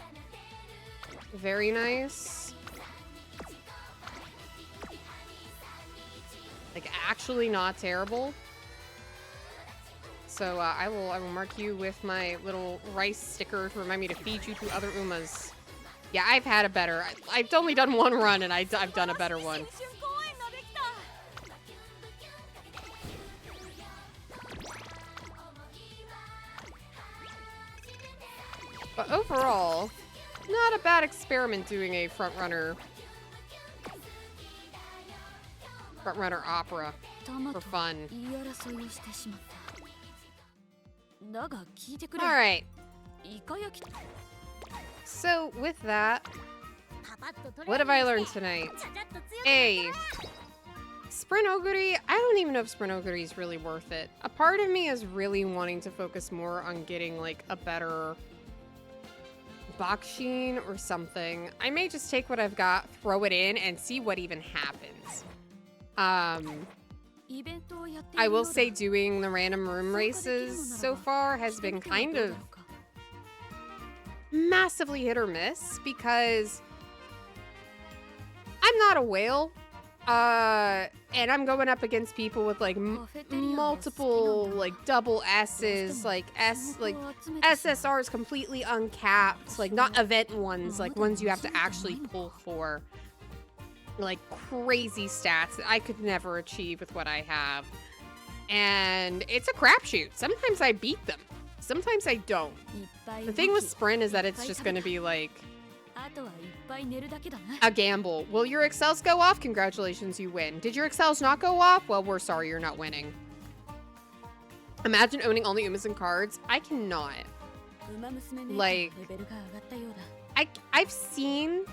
S1: Very nice. Like, actually not terrible. So, I will mark you with my little rice sticker to remind me to feed you to other Umas. Yeah, I've had a better... I've only done one run, and I've done a better one. But overall, not a bad experiment doing a frontrunner opera for fun. Alright. So, with that, what have I learned tonight? A. Sprint Oguri, I don't even know if Sprint Oguri is really worth it. A part of me is really wanting to focus more on getting, like, a better Bakshin or something. I may just take what I've got, throw it in, and see what even happens. I will say doing the random room races so far has been kind of massively hit or miss because I'm not a whale. And I'm going up against people with like multiple like double S's, like SSRs completely uncapped, like not event ones, like ones you have to actually pull for. Like crazy stats that I could never achieve with what I have. And it's a crapshoot. Sometimes I beat them. Sometimes I don't. The thing with Sprint is that it's just going to be like a gamble. Will your excels go off? Congratulations, you win. Did your excels not go off? Well, we're sorry, you're not winning. Imagine owning all the Umas and cards. I cannot. Like, I've seen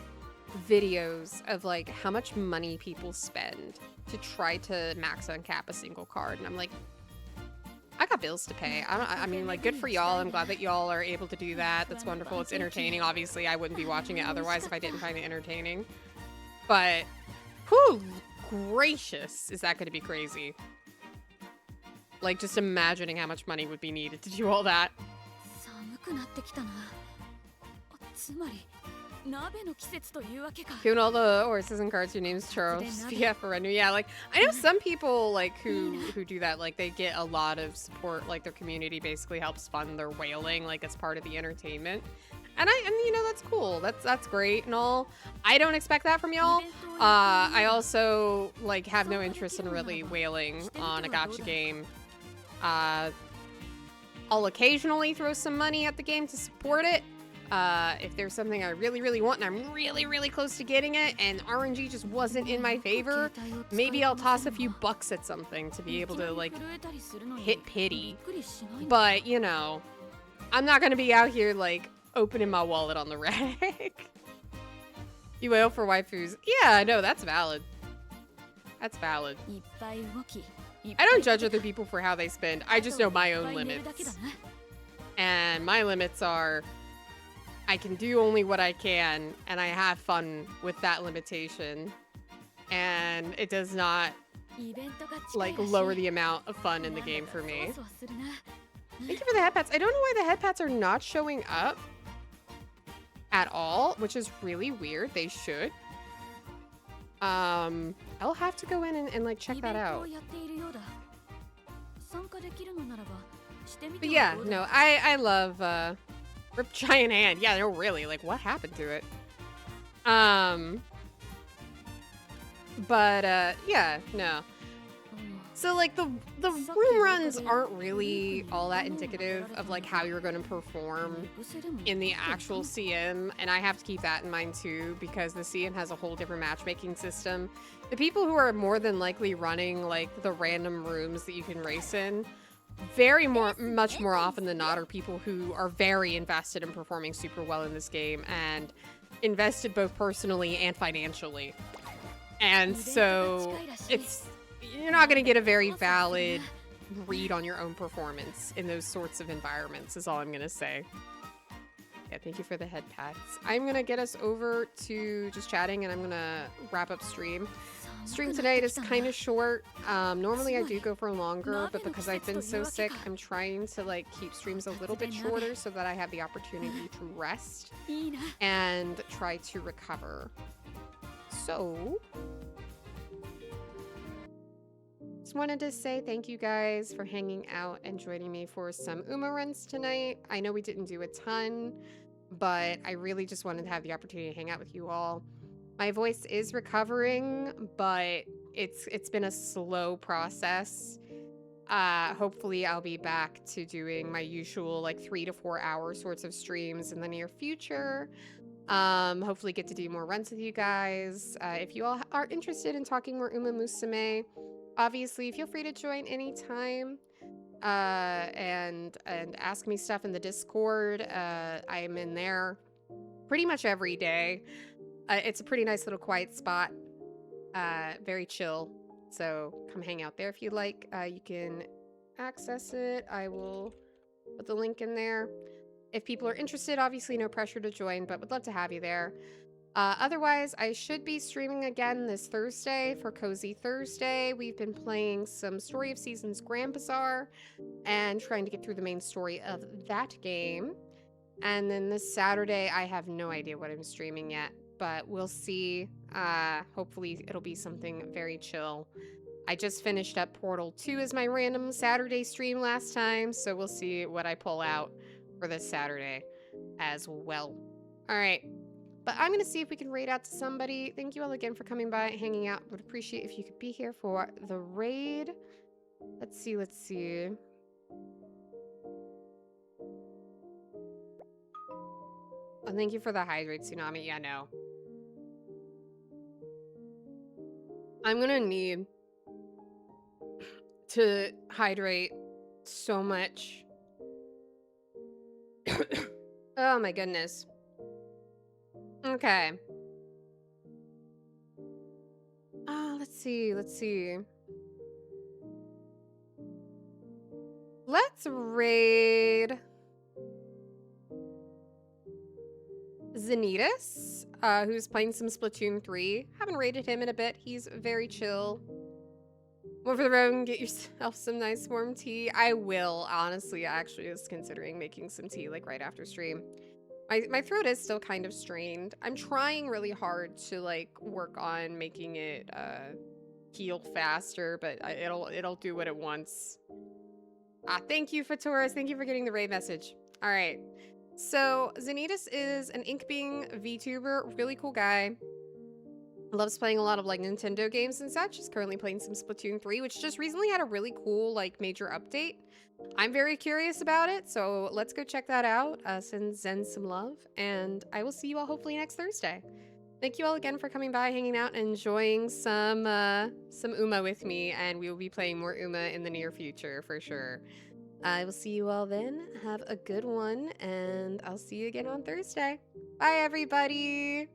S1: videos of like how much money people spend to try to max uncap a single card, and I'm like, I got bills to pay. I mean, like, good for y'all. I'm glad that y'all are able to do that. That's wonderful. It's entertaining. Obviously, I wouldn't be watching it otherwise if I didn't find it entertaining. But, whew, gracious, is that going to be crazy? Like, just imagining how much money would be needed to do all that. Given all the horses and cards, your name's Charles. Yeah, for Renu. Yeah, like I know some people like who do that. Like they get a lot of support. Like their community basically helps fund their whaling. Like as part of the entertainment. And you know that's cool. That's great and all. I don't expect that from y'all. I also like have no interest in really whaling on a gacha game. I'll occasionally throw some money at the game to support it. If there's something I really, really want and I'm really, really close to getting it and RNG just wasn't in my favor, maybe I'll toss a few bucks at something to be able to, like, hit pity. But, you know, I'm not gonna be out here, like, opening my wallet on the reg. You wail for waifus. Yeah, no, that's valid. That's valid. I don't judge other people for how they spend. I just know my own limits. And my limits are I can do only what I can, and I have fun with that limitation. And it does not, like, lower the amount of fun in the game for me. Thank you for the head pats. I don't know why the head pats are not showing up at all, which is really weird. They should. I'll have to go in and like, check that out. But yeah, no, I love, Rip Giant Hand. Yeah, no, really. Like, what happened to it? But, yeah, no. So, like, the room runs aren't really all that indicative of, like, how you're going to perform in the actual CM. And I have to keep that in mind, too, because the CM has a whole different matchmaking system. The people who are more than likely running, like, the random rooms that you can race in much more often than not are people who are very invested in performing super well in this game and invested both personally and financially. And so you're not going to get a very valid read on your own performance in those sorts of environments is all I'm going to say. Yeah, thank you for the head pats. I'm going to get us over to just chatting and I'm going to wrap up stream. Stream tonight is kind of short. Normally I do go for longer, but because I've been so sick, I'm trying to like keep streams a little bit shorter so that I have the opportunity to rest and try to recover. So, just wanted to say thank you guys for hanging out and joining me for some Uma runs tonight. I know we didn't do a ton, but I really just wanted to have the opportunity to hang out with you all. My voice is recovering, but it's been a slow process. Hopefully I'll be back to doing my usual like 3 to 4 hour sorts of streams in the near future. Hopefully get to do more runs with you guys. If you all are interested in talking more Umamusume, obviously feel free to join anytime. And ask me stuff in the Discord. I am in there pretty much every day. It's a pretty nice little quiet spot. Very chill. So come hang out there if you like. You can access it. I will put the link in there. If people are interested, obviously no pressure to join, but would love to have you there. Otherwise, I should be streaming again this Thursday for Cozy Thursday. We've been playing some Story of Seasons Grand Bazaar and trying to get through the main story of that game. And then this Saturday, I have no idea what I'm streaming yet, but we'll see. Hopefully it'll be something very chill. I just finished up Portal 2 as my random Saturday stream last time, so we'll see what I pull out for this Saturday as well. All right. But I'm going to see if we can raid out to somebody. Thank you all again for coming by, hanging out. Would appreciate if you could be here for the raid. Let's see, let's see. Oh, thank you for the hydrate, Tsunami. Yeah, no. I'm going to need to hydrate so much. Oh my goodness. Okay. Let's see, let's see. Let's raid Zenitas, who's playing some Splatoon 3. Haven't raided him in a bit. He's very chill. Go for the road and get yourself some nice warm tea. I will, honestly. I actually was considering making some tea like right after stream. My throat is still kind of strained. I'm trying really hard to like work on making it heal faster, but it'll do what it wants. Thank you, Fatoras. Thank you for getting the raid message. All right. So Zenitas is an Inkbing VTuber, really cool guy. Loves playing a lot of like Nintendo games and such. He's currently playing some Splatoon 3, which just recently had a really cool like major update. I'm very curious about it, so let's go check that out. Send Zen some love, and I will see you all hopefully next Thursday. Thank you all again for coming by, hanging out, and enjoying some Uma with me, and we will be playing more Uma in the near future for sure. I will see you all then. Have a good one, and I'll see you again on Thursday. Bye, everybody!